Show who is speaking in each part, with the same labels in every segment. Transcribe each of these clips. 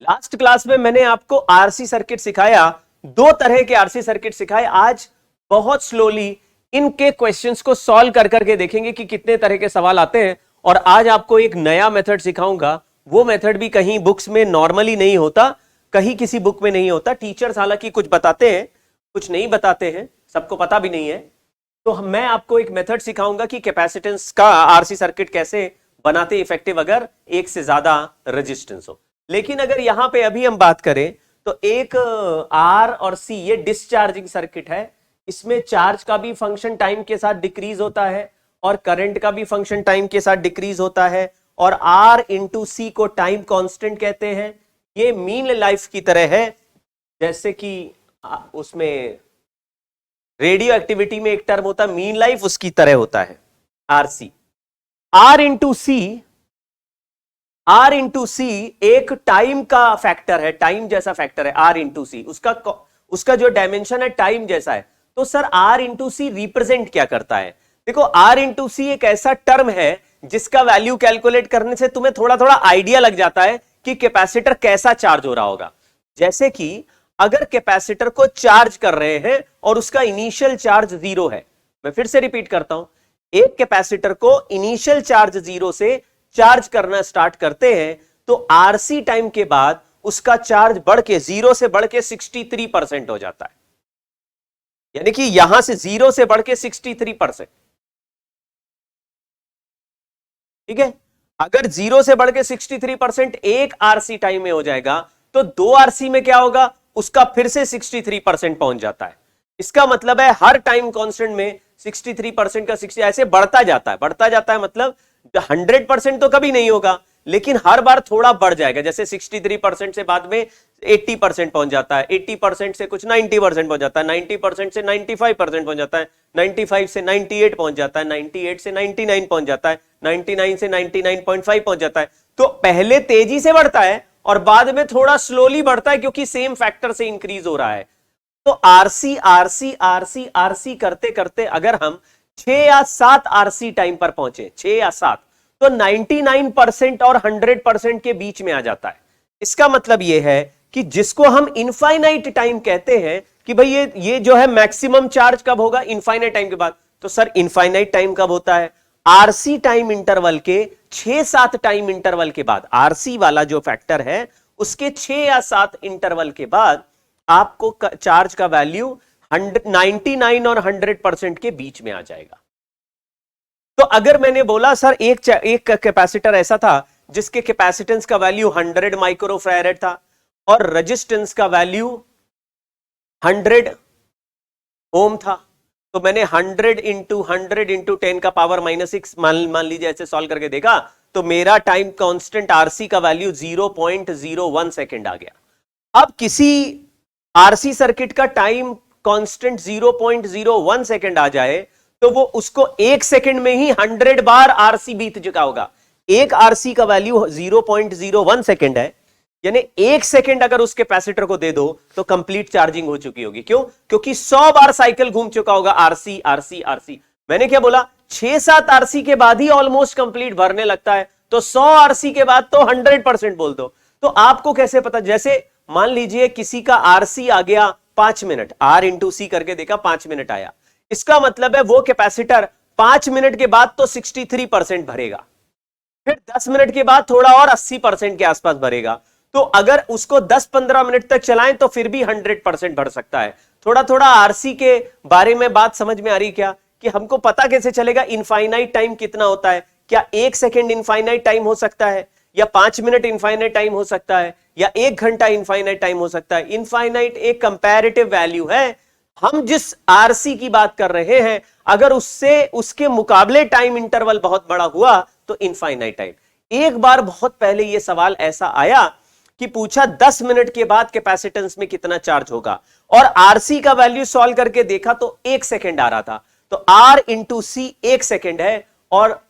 Speaker 1: Last class में मैंने आपको आरसी सर्किट सिखाया, दो तरह के आरसी सर्किट सिखाए। आज बहुत स्लोली इनके क्वेश्चंस को सॉल्व कर करके देखेंगे कि कितने तरह के सवाल आते हैं। और आज आपको एक नया मेथड सिखाऊंगा, वो मेथड भी कहीं बुक्स में नॉर्मली नहीं होता, कहीं किसी बुक में नहीं होता। टीचर्स हालांकि कुछ बताते हैं, कुछ नहीं बताते हैं, सबको पता भी नहीं है। तो मैं आपको एक मेथड सिखाऊंगा कि कैपेसिटेंस का आरसी सर्किट कैसे बनाते इफेक्टिव अगर एक से ज्यादा रेजिस्टेंस हो। लेकिन अगर यहां पे अभी हम बात करें तो एक आर और सी ये डिस्चार्जिंग सर्किट है। इसमें चार्ज का भी फंक्शन टाइम के साथ डिक्रीज होता है और करंट का भी फंक्शन टाइम के साथ डिक्रीज होता है। और आर इंटू सी को टाइम कांस्टेंट कहते हैं। ये मीन लाइफ की तरह है, जैसे कि उसमें रेडियो एक्टिविटी में एक टर्म होता है मीन लाइफ, उसकी तरह होता है आरसी। आर इंटू सी एक टाइम का फैक्टर है, टाइम जैसा फैक्टर है आर इंटू सी। उसका जो डायमेंशन है टाइम जैसा है। तो sir R into C represent क्या करता है? देखो, आर इंटू सी एक ऐसा टर्म है जिसका वैल्यू कैलकुलेट करने से तुम्हें थोड़ा थोड़ा आइडिया लग जाता है कि कैपेसिटर कैसा चार्ज हो रहा होगा। जैसे कि अगर कैपेसिटर को चार्ज कर रहे हैं और उसका इनिशियल चार्ज 0 है, मैं फिर से रिपीट करता हूं, एक कैपेसिटर को इनिशियल चार्ज 0 से चार्ज करना स्टार्ट करते हैं तो आरसी टाइम के बाद उसका चार्ज बढ़ के 0 से बढ़ के 63% हो जाता है। यानी कि यहां से 0 से बढ़ के 63%। ठीक है, अगर 0 से बढ़ के 63% एक आरसी टाइम में हो जाएगा तो 2 आरसी में क्या होगा, उसका फिर से 63% पहुंच जाता है। इसका मतलब है हर टाइम कांस्टेंट में 63% का 60 ऐसे बढ़ता जाता है, बढ़ता जाता है। मतलब 100% तो कभी नहीं होगा, लेकिन हर बार थोड़ा बढ़ जाएगा। जैसे 63% से बाद में 80% पहुंच जाता है, 80% से कुछ 90% पहुंच जाता है, 90% से 95% पहुंच जाता है, 95 से 98 पहुंच जाता है, 98 से 99 पहुंच जाता है, 99 से 99.5 पहुंच जाता है। तो पहले तेजी से बढ़ता है और बाद में थोड़ा स्लोली बढ़ता है, क्योंकि सेम फैक्टर से इंक्रीज हो रहा है। तो आरसी आरसी आरसी आरसी करते करते अगर हम 6 या 7 आरसी टाइम पर पहुंचे, 6 या 7, तो 99% और 100% के बीच में आ जाता है। इसका मतलब यह है कि जिसको हम इनफाइनाइट टाइम कहते हैं कि भाई ये जो है मैक्सिमम चार्ज कब होगा, इनफाइनाइट टाइम के बाद। तो सर इनफाइनाइट टाइम कब होता है? आरसी टाइम इंटरवल के 6-7 टाइम इंटरवल के बाद, आरसी वाला जो फैक्टर है उसके 6 या 7 इंटरवल के बाद आपको चार्ज का वैल्यू 99 और 100% के बीच में आ जाएगा। तो अगर मैंने बोला सर एक कैपेसिटर ऐसा था जिसके कैपेसिटेंस का वैल्यू 100 माइक्रोफैरेड था और रेजिस्टेंस का वैल्यू 100 ओम था, तो मैंने 100 × 10 का पावर -6 मान लीजिए ऐसे सॉल्व करके देखा, तो मेरा टाइम कांस्टेंट आरसी का वैल्यू 0.01 सेकेंड आ गया। अब किसी आरसी सर्किट का टाइम कांस्टेंट 0.01 सेकेंड आ जाए तो वो उसको एक सेकेंड में ही 100 बार आरसी बीत चुका होगा। एक आरसी का वैल्यू 0.01 सेकेंड है, यानी एक सेकेंड अगर उस कैपेसिटर को दे दो तो कंप्लीट चार्जिंग हो चुकी होगी। क्यों? क्योंकि 100 बार साइकिल घूम चुका होगा आरसी आरसी आरसी। मैंने क्या बोला, 6-7 आरसी के बाद ही ऑलमोस्ट कंप्लीट भरने लगता है, तो 100 आरसी के बाद तो 100% बोल दो। तो आपको कैसे पता? जैसे मान लीजिए किसी का आरसी आ गया 5 मिनट, आर इंटू सी करके देखा 5 मिनट आया, इसका मतलब है वो कैपेसिटर 5 मिनट के बाद तो 63% भरेगा, फिर 10 मिनट के बाद थोड़ा और 80% के आसपास भरेगा। तो अगर उसको 10-15 मिनट तक चलाएं तो फिर भी 100% भर सकता है। थोड़ा थोड़ा आरसी के बारे में बात समझ में आ रही क्या? कि हमको पता कैसे चलेगा इनफाइनाइट टाइम कितना होता है? क्या 1 सेकेंड इनफाइनाइट टाइम हो सकता है, या 5 मिनट इनफाइनाइट टाइम हो सकता है, या 1 घंटा इनफाइनाइट टाइम हो सकता है? इनफाइनाइट एक कंपैरेटिव वैल्यू है। हम जिस आरसी की बात कर रहे हैं, अगर उससे उसके मुकाबले टाइम इंटरवल बहुत बड़ा हुआ तो इनफाइनाइट टाइम। एक बार बहुत पहले यह सवाल ऐसा आया कि पूछा 10 मिनट के बाद कैपेसिटेंस में कितना चार्ज होगा, और आरसी का वैल्यू सॉल्व करके देखा तो 1 सेकेंड आ रहा था। तो आर इंटू सी 1 सेकेंड है, और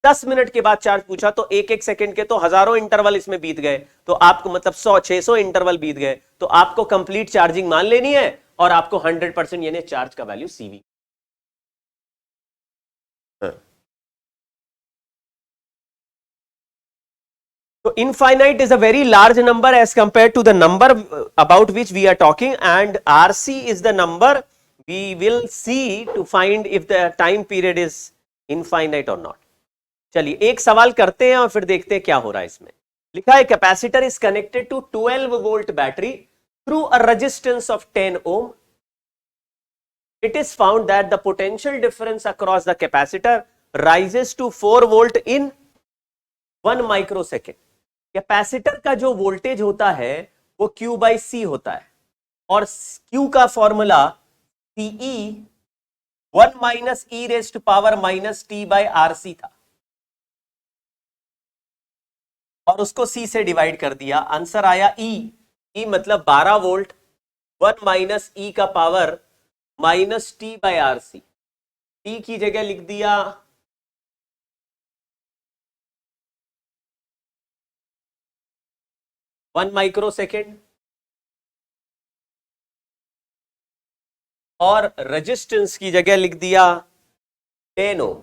Speaker 1: 10 मिनट के बाद चार्ज पूछा तो 1-1 सेकेंड के तो हजारों इंटरवल इसमें बीत गए, तो आपको मतलब 100-600 इंटरवल बीत गए, तो आपको कंप्लीट चार्जिंग मान लेनी है और आपको 100% यानी चार्ज का value CV. So infinite is a very large number as compared to the number about which we are talking, and RC is the number we will see to find if the time period is infinite or not. चलिए एक सवाल करते हैं और फिर देखते हैं क्या हो रहा है इसमें. लिखा है capacitor is connected to 12 volt battery through a resistance of 10 ohm. It is found that the potential difference across the capacitor rises to 4 volt in 1 microsecond. Capacitor का जो वोल्टेज होता है वो Q बाई C होता है और Q का formula CE 1 minus E raise to power minus T by RC था और उसको C से डिवाइड कर दिया. आंसर आया E मतलब 12 वोल्ट 1 माइनस E का power minus T by RC. T की जगह लिख दिया 1 माइक्रोसेकेंड और रेजिस्टेंस की जगह लिख दिया 10 ओम.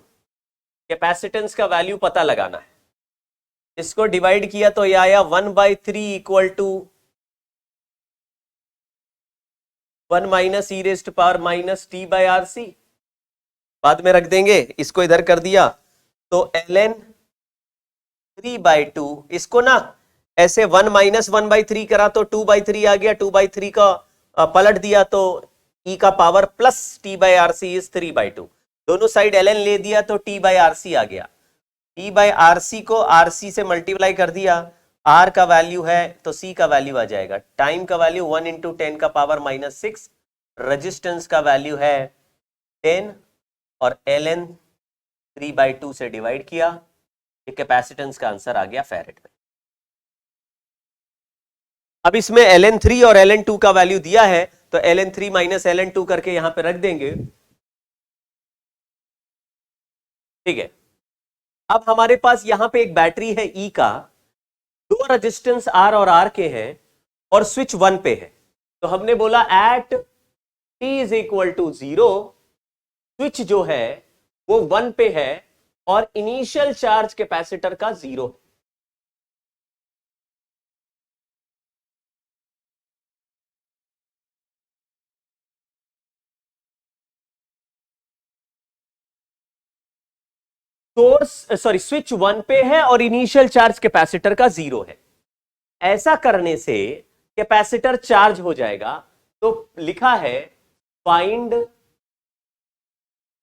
Speaker 1: कैपेसिटेंस का वैल्यू पता लगाना है. इसको डिवाइड किया तो यह आया 1/3 equal to 1 minus E raise to power minus T by RC. बाद में रख देंगे. इसको इधर कर दिया तो ln 3/2. इसको ना ऐसे 1 माइनस 1/3 करा तो 2/3 आ गया. 2/3 का पलट दिया तो e का power plus t by RC is 3/2. दोनों साइड ln ले दिया तो t बाई RC आ गया. t बाई RC को RC से मल्टीप्लाई कर दिया. R का वैल्यू है तो C का वैल्यू आ जाएगा. टाइम का वैल्यू 1 इंटू 10 का पावर माइनस 6. रेजिस्टेंस का वैल्यू है 10 और ln 3/2 से डिवाइड किया. ये कैपेसिटेंस का आंसर आ गया फैरेड में. अब इसमें ln 3 और ln 2 का वैल्यू दिया है तो ln 3 माइनस ln 2 करके यहां पे रख देंगे. ठीक है. अब हमारे पास यहां पे एक बैटरी है E का. दो रेजिस्टेंस R और R के हैं और स्विच 1 पे है. तो हमने बोला at t is equal to 0 switch जो है वो 1 पे है और इनिशियल चार्ज कैपेसिटर का 0 है. स्विच 1 पे है और इनिशियल चार्ज कैपेसिटर का 0 है. ऐसा करने से कैपेसिटर चार्ज हो जाएगा. तो लिखा है find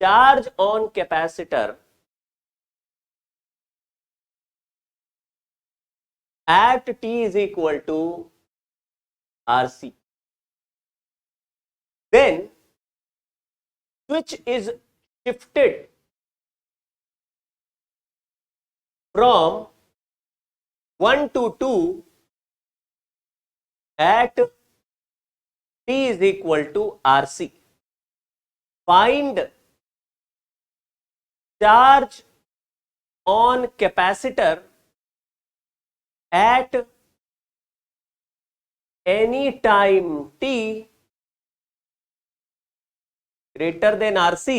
Speaker 1: charge on capacitor at t is equal to RC. Then switch is shifted from 1 to 2 at t is equal to RC. Find charge on capacitor at any time t greater than RC.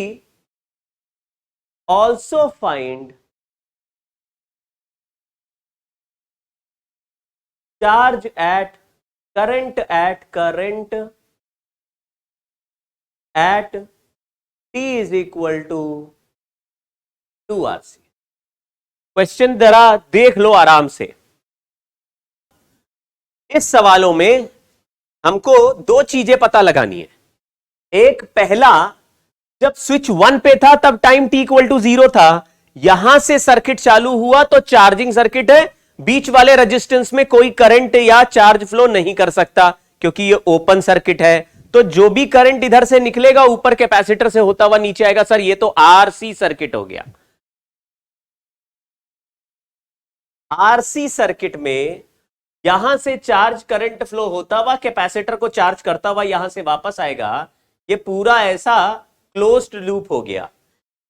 Speaker 1: Also find charge at current at t is equal to 2 RC. Question जरा देख लो आराम से. इस सवालों में हमको दो चीजें पता लगानी है. एक, पहला, जब स्विच 1 पे था तब टाइम t इक्वल टू 0 था. यहां से सर्किट चालू हुआ तो चार्जिंग सर्किट है. बीच वाले रेजिस्टेंस में कोई करंट या चार्ज फ्लो नहीं कर सकता क्योंकि ये ओपन सर्किट है. तो जो भी करंट इधर से निकलेगा ऊपर कैपेसिटर से होता हुआ नीचे आएगा. सर ये तो RC सर्किट हो गया. RC सर्किट में यहां से चार्ज करंट फ्लो होता हुआ कैपेसिटर को चार्ज करता हुआ यहां से वापस आएगा. ये पूरा ऐसा क्लोज्ड लूप हो गया.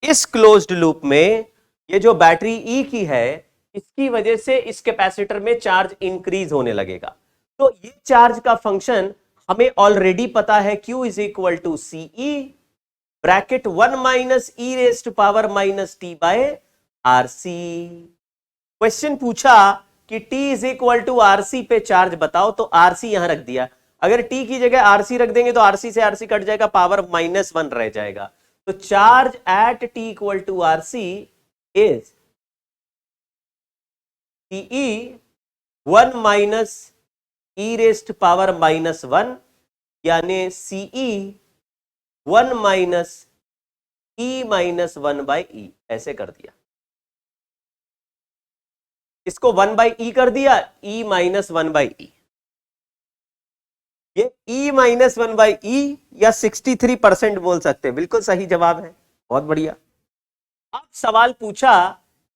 Speaker 1: इस क्लोज्ड लूप में ये जो बैटरी E की है इसकी वजह से इस कैपेसिटर में चार्ज इंक्रीज होने लगेगा. तो ये चार्ज का फंक्शन हमें ऑलरेडी पता है. Q is equal to CE bracket 1 minus E raise to power minus T by RC. Question पूछा कि t is equal to RC पे चार्ज बताओ, तो आरसी यहां रख दिया। अगर t की जगह आरसी रख देंगे तो आरसी से आरसी कट जाएगा, पावर -1 रह जाएगा। तो charge at t equal to RC is टीई 1 माइनस ई रेस्ट पावर -1, यानी सीई 1 माइनस ई -1/e, ऐसे कर दिया। इसको 1/e कर दिया, e -1/e। ये e -1/e या 63% बोल सकते हैं, बिल्कुल सही जवाब है, बहुत बढ़िया। अब सवाल पूछा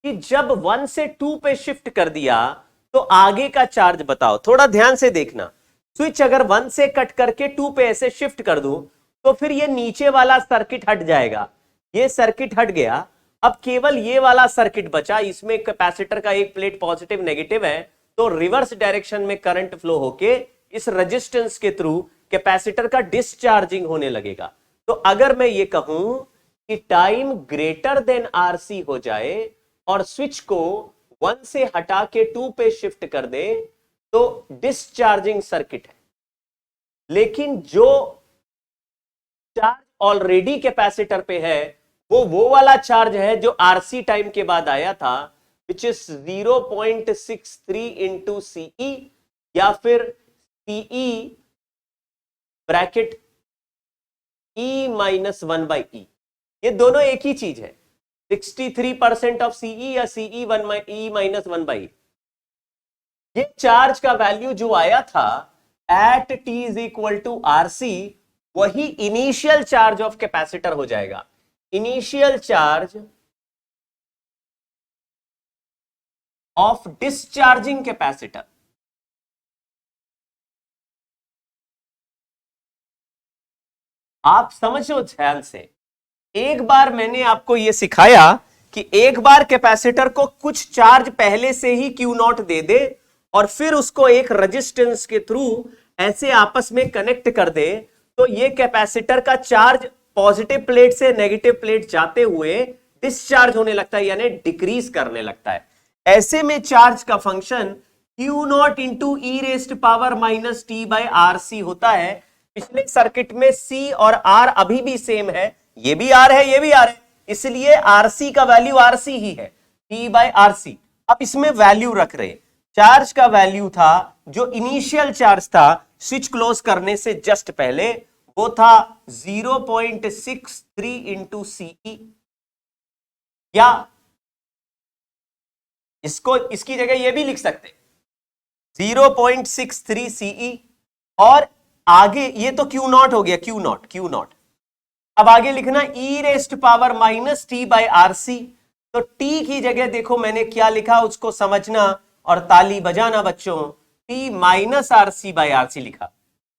Speaker 1: कि जब 1 से 2 पे शिफ्ट कर दिया तो आगे का चार्ज बताओ। थोड़ा ध्यान से देखना, स्विच अगर 1 से कट करके 2 पे ऐसे शिफ्ट कर दूं तो फिर ये नीचे वाला सर्किट हट जाएगा, ये सर्किट हट गया। अब केवल ये वाला सर्किट बचा, इसमें कैपेसिटर का एक प्लेट पॉजिटिव नेगेटिव है, तो रिवर्स डायरेक्शन में करंट फ्लो होके इस रेजिस्टेंस के थ्रू कैपेसिटर का डिस्चार्जिंग होने लगेगा। तो अगर मैं ये कहूं कि टाइम ग्रेटर देन आरसी हो जाए और स्विच को 1 से हटा के 2 पे शिफ्ट कर दे तो डिस्चार्जिंग सर्किट है। लेकिन जो चार्ज ऑलरेडी कैपेसिटर पे है वो वाला चार्ज है जो आरसी टाइम के बाद आया था, विच इज 0.63 इंटू सीई, या फिर सीई ब्रैकेट ई -1/e। ये दोनों एक ही चीज है, 63% ऑफ सीई या सीई ई -1/e। ये चार्ज का वैल्यू जो आया था at t is equal to RC, वही इनिशियल चार्ज ऑफ कैपेसिटर हो जाएगा। Initial charge of discharging capacitor. आप समझो ध्यान से, एक बार मैंने आपको यह सिखाया कि एक बार कैपेसिटर को कुछ चार्ज पहले से ही Q0 दे दे और फिर उसको एक रेजिस्टेंस के थ्रू ऐसे आपस में कनेक्ट कर दे, तो ये कैपेसिटर का चार्ज पॉजिटिव प्लेट से नेगेटिव प्लेट जाते हुए डिस्चार्ज होने लगता है, यानी डिक्रीज करने लगता है। ऐसे में चार्ज का फंक्शन Q0 इंटू ई रेस्ट पावर -t/RC होता है। पिछले सर्किट में C और R अभी भी सेम है, ये भी R है, ये भी R है, इसलिए RC का वैल्यू RC ही है, t/RC। अब इसमें वैल्यू रख रहे, चार्ज का वैल्यू था जो इनिशियल चार्ज था स्विच क्लोज करने से जस्ट पहले, वो था 0.63 इंटू सीई, या इसको इसकी जगह ये भी लिख सकते 0.63 सीई, और आगे ये तो Q0 हो गया, Q0। अब आगे लिखना ई रेस्ट पावर -t/RC। तो t की जगह देखो मैंने क्या लिखा, उसको समझना और ताली बजाना बच्चों, t -RC/RC लिखा,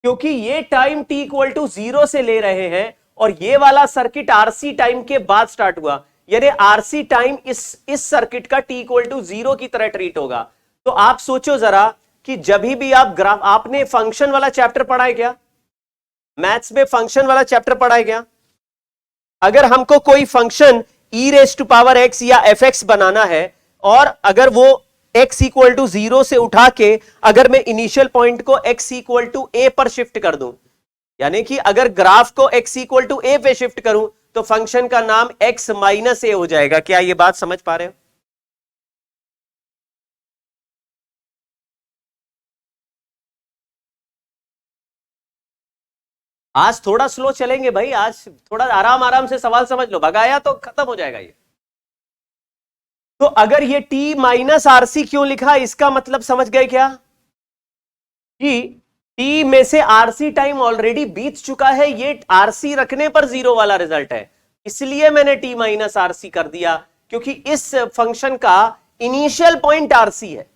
Speaker 1: क्योंकि ये टाइम t इक्वल टू 0 से ले रहे हैं और ये वाला सर्किट RC टाइम के बाद स्टार्ट हुआ, यानी RC टाइम इस सर्किट का t इक्वल टू 0 की तरह ट्रीट होगा। तो आप सोचो जरा कि जब भी आप ग्राफ, आपने फंक्शन वाला चैप्टर पढ़ा है क्या? मैथ्स में फंक्शन वाला चैप्टर पढ़ा है क्या? अगर हमको कोई function e raise to power x या fx बनाना है और अगर वो x इक्वल टू 0 से उठा के अगर मैं इनिशियल पॉइंट को x इक्वल टू a पर शिफ्ट कर दूं, यानी कि अगर ग्राफ को x इक्वल टू a पे शिफ्ट करूं तो फंक्शन का नाम x माइनस a हो जाएगा। क्या ये बात समझ पा रहे हो? आज थोड़ा स्लो चलेंगे भाई, आज थोड़ा आराम आराम से सवाल समझ लो, भगाया तो खत्म हो जाएगा ये। तो अगर ये t माइनस आरसी क्यों लिखा, इसका मतलब समझ गए क्या कि t में से आरसी टाइम ऑलरेडी बीत चुका है, ये आरसी रखने पर 0 वाला रिजल्ट है, इसलिए मैंने t माइनस आरसी कर दिया, क्योंकि इस फंक्शन का इनिशियल पॉइंट आरसी है।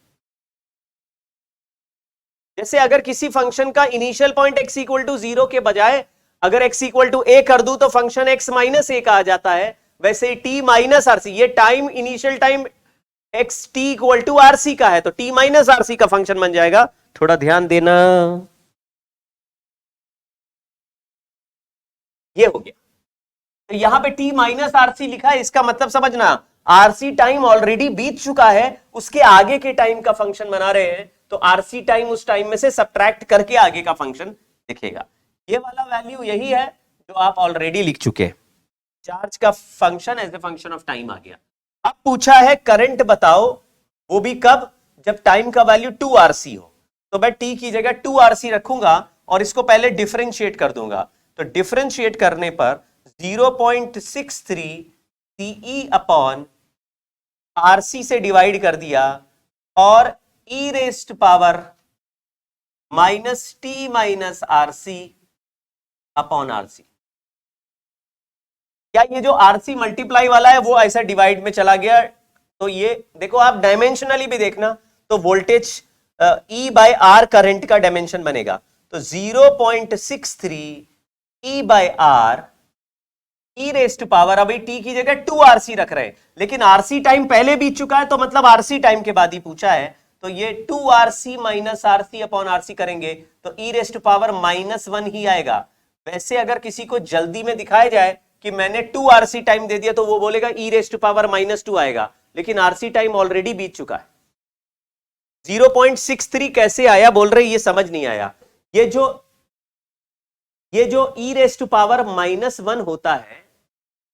Speaker 1: जैसे अगर किसी फंक्शन का initial point x equal to 0 के बजाय अगर x इक्वल टू a कर दूं तो फंक्शन x माइनस a का आ जाता है, वैसे t माइनस आरसी, ये time initial time x t equal to RC का है, तो t माइनस आरसी का फंक्शन बन जाएगा। थोड़ा ध्यान देना, ये हो गया। तो यहां पे t माइनस आरसी लिखा है, इसका मतलब समझना आरसी टाइम ऑलरेडी बीत चुका है, उसके आगे के टाइम का फंक्शन बना रहे हैं, तो आरसी टाइम उस टाइम में से सब्ट्रैक्ट करके आगे का फंक्शन दिखेगा। ये वाला वैल्यू यही है जो आप ऑलरेडी लिख चुके हैं। चार्ज का function as a function of time आ गया। अब पूछा है करंट बताओ, वो भी कब, जब टाइम का वैल्यू 2RC हो। तो मैं t की जगह 2RC रखूंगा और इसको पहले डिफरेंशिएट कर दूंगा। तो डिफरेंशिएट करने पर 0.63 CE अपॉन RC से डिवाइड कर दिया और e raised power -t - RC upon RC। क्या ये जो RC मल्टीप्लाई वाला है वो ऐसा डिवाइड में चला गया? तो ये देखो, आप डायमेंशनली भी देखना तो voltage E by R current का डायमेंशन बनेगा। तो 0.63 E by R e raised to power, अभी t की जगह 2RC रख रहे हैं, लेकिन RC टाइम पहले बीत चुका है, तो मतलब RC टाइम के बाद ही पूछा है, तो ये 2RC - RC अपॉन RC करेंगे तो e रेस्ट टू पावर -1 ही आएगा। वैसे अगर किसी को जल्दी में दिखाया जाए कि मैंने 2RC टाइम दे दिया तो वो बोलेगा e रेस्ट टू पावर -2 आएगा, लेकिन RC टाइम ऑलरेडी बीत चुका है। 0.63 कैसे आया बोल रहे, ये समझ नहीं आया। ये जो e रेस्ट टू पावर -1 होता है,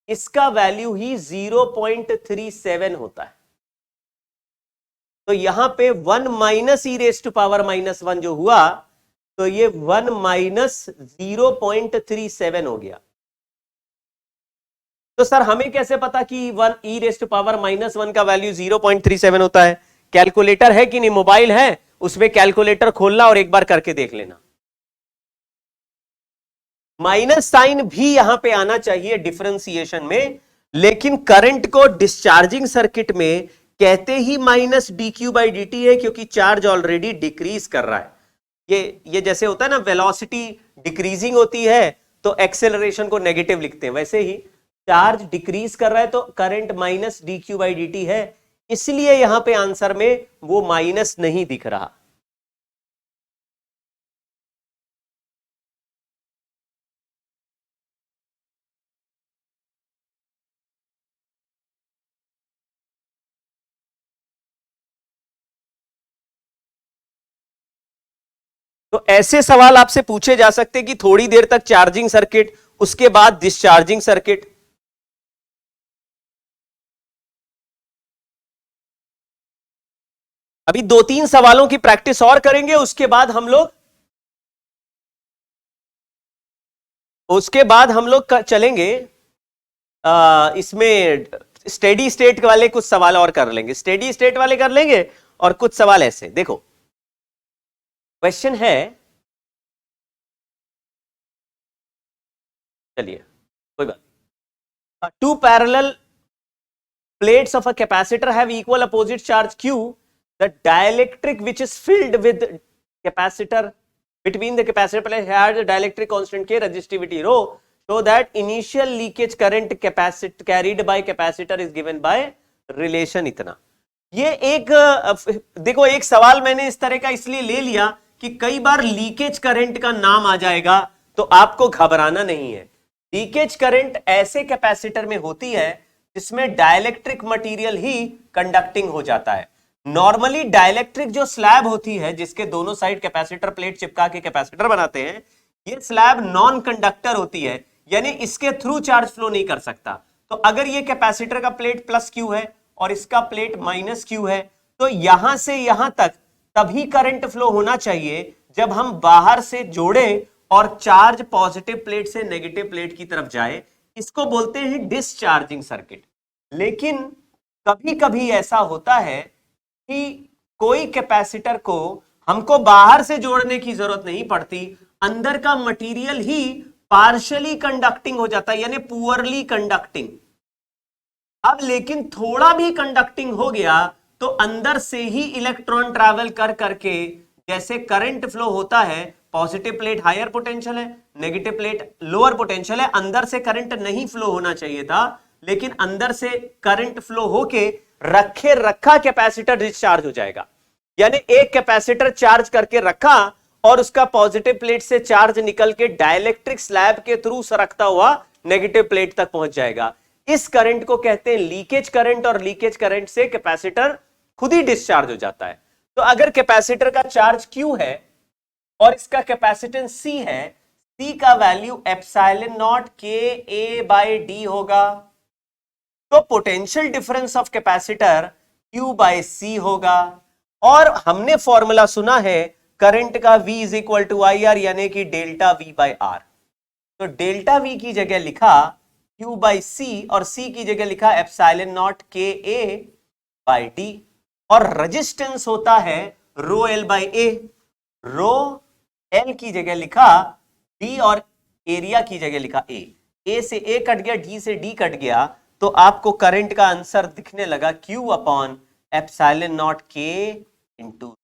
Speaker 1: इसका वैल्यू ही 0.37 होता है। तो यहां पे 1 minus e raised to power -1 जो हुआ, तो ये 1 माइनस 0.37 हो गया। तो सर हमें कैसे पता कि 1 e रेस्ट टू पावर -1 का वैल्यू 0.37 होता है? कैलकुलेटर है कि नहीं, मोबाइल है, उसमें कैलकुलेटर खोलना और एक बार करके देख लेना। माइनस साइन भी यहां पे आना चाहिए डिफरेंशिएशन में, लेकिन करंट को डिस्चार्जिंग सर्किट में कहते ही -dq/dt है, क्योंकि चार्ज ऑलरेडी डिक्रीज कर रहा है। ये जैसे होता है ना, वेलोसिटी डिक्रीजिंग होती है तो एक्सेलरेशन को नेगेटिव लिखते हैं, वैसे ही चार्ज डिक्रीज कर रहा है तो करंट -dq/dt है, इसलिए यहां पे आंसर में वो माइनस नहीं दिख रहा। तो ऐसे सवाल आपसे पूछे जा सकते हैं कि थोड़ी देर तक चार्जिंग सर्किट, उसके बाद डिस्चार्जिंग सर्किट। अभी 2-3 सवालों की प्रैक्टिस और करेंगे, उसके बाद हम लोग चलेंगे इसमें स्टेडी स्टेट वाले कुछ सवाल और कर लेंगे, स्टेडी स्टेट वाले कर लेंगे और कुछ सवाल ऐसे। देखो क्वेश्चन है, चलिए कोई बात नहीं। 2 parallel plates of a capacitor have equal opposite charge q. The dielectric which is filled with capacitor between the capacitor plate has a dielectric constant k, resistivity rho, so that initial leakage current carried by capacitor is given by relation इतना। ये एक देखो, एक सवाल मैंने इस तरह का इसलिए ले लिया कि कई बार लीकेज करंट का नाम आ जाएगा तो आपको घबराना नहीं है। लीकेज करंट ऐसे कैपेसिटर में होती है जिसमें डाइलेक्ट्रिक मटेरियल ही कंडक्टिंग हो जाता है। नॉर्मली डाइलेक्ट्रिक जो स्लैब होती है, जिसके दोनों साइड कैपेसिटर प्लेट चिपका के कैपेसिटर बनाते हैं, ये स्लैब नॉन कंडक्टर होती है, यानी इसके थ्रू चार्ज फ्लो नहीं कर सकता। तो अगर ये कैपेसिटर का प्लेट प्लस क्यू है और इसका प्लेट माइनस क्यू है, तो यहां से यहां तक तभी करंट फ्लो होना चाहिए जब हम बाहर से जोड़ें और चार्ज पॉजिटिव प्लेट से नेगेटिव प्लेट की तरफ जाए। इसको बोलते हैं डिस्चार्जिंग सर्किट। लेकिन कभी कभी ऐसा होता है कि कोई कैपेसिटर को हमको बाहर से जोड़ने की जरूरत नहीं पड़ती, अंदर का मटेरियल ही पार्शियली कंडक्टिंग हो जाता है, यानी पुअरली कंडक्टिंग। अब लेकिन थोड़ा भी कंडक्टिंग हो गया तो अंदर से ही इलेक्ट्रॉन ट्रैवल कर करके, जैसे करंट फ्लो होता है, पॉजिटिव प्लेट हायर पोटेंशियल है, नेगेटिव प्लेट लोअर पोटेंशियल है, अंदर से करंट नहीं फ्लो होना चाहिए था, लेकिन अंदर से करंट फ्लो होके रखा कैपेसिटर डिस्चार्ज हो जाएगा। यानी एक कैपेसिटर चार्ज करके रखा और उसका पॉजिटिव प्लेट से चार्ज निकल के डाइलेक्ट्रिक स्लैब के थ्रू सरकता हुआ नेगेटिव प्लेट तक पहुंच जाएगा। इस करंट को कहते हैं लीकेज करंट, और लीकेज करंट से कैपेसिटर खुद ही डिस्चार्ज हो जाता है। तो अगर कैपेसिटर का चार्ज Q है और इसका कैपेसिटेंस C है, C का वैल्यू एप्सिलॉन नॉट KA/D होगा, तो potential difference of capacitor Q/C होगा। और हमने फॉर्मूला सुना है करंट का V is equal to IR, यानी कि डेल्टा V/R। तो डेल्टा V की जगह लिखा Q/C और C की जगह लिखा एप्सिलॉन नॉट KA/D, और रेजिस्टेंस होता है रो L/A। रो L की जगह लिखा D और एरिया की जगह लिखा A से A कट गया, D से D कट गया, तो आपको करंट का आंसर दिखने लगा Q upon epsilon naught K into.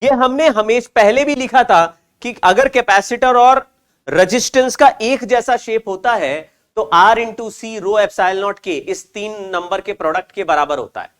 Speaker 1: ये हमने हमेशा पहले भी लिखा था कि अगर कैपेसिटर और रेजिस्टेंस का एक जैसा शेप होता है तो R into C rho epsilon naught K is 3 number के प्रोडक्ट के बराबर होता है।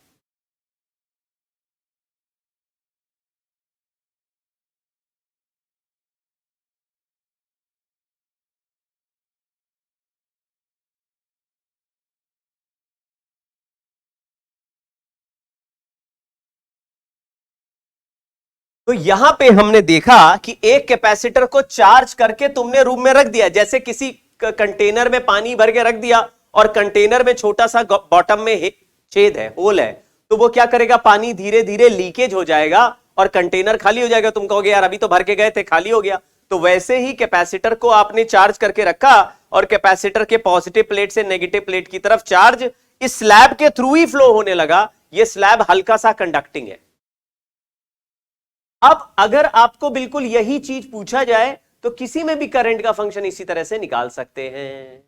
Speaker 1: तो यहां पे हमने देखा कि एक कैपेसिटर को चार्ज करके तुमने रूम में रख दिया, जैसे किसी कंटेनर में पानी भर के रख दिया और कंटेनर में छोटा सा बॉटम में छेद है, होल है, तो वो क्या करेगा, पानी धीरे धीरे लीकेज हो जाएगा और कंटेनर खाली हो जाएगा। तुम कहोगे यार अभी तो भर के गए थे, खाली हो गया। तो वैसे ही कैपेसिटर को आपने चार्ज करके रखा और कैपेसिटर के पॉजिटिव प्लेट से नेगेटिव प्लेट की तरफ चार्ज इस स्लैब के थ्रू ही फ्लो होने लगा। ये स्लैब हल्का सा कंडक्टिंग है। अब अगर आपको बिल्कुल यही चीज पूछा जाए तो किसी में भी करंट का फंक्शन इसी तरह से निकाल सकते हैं।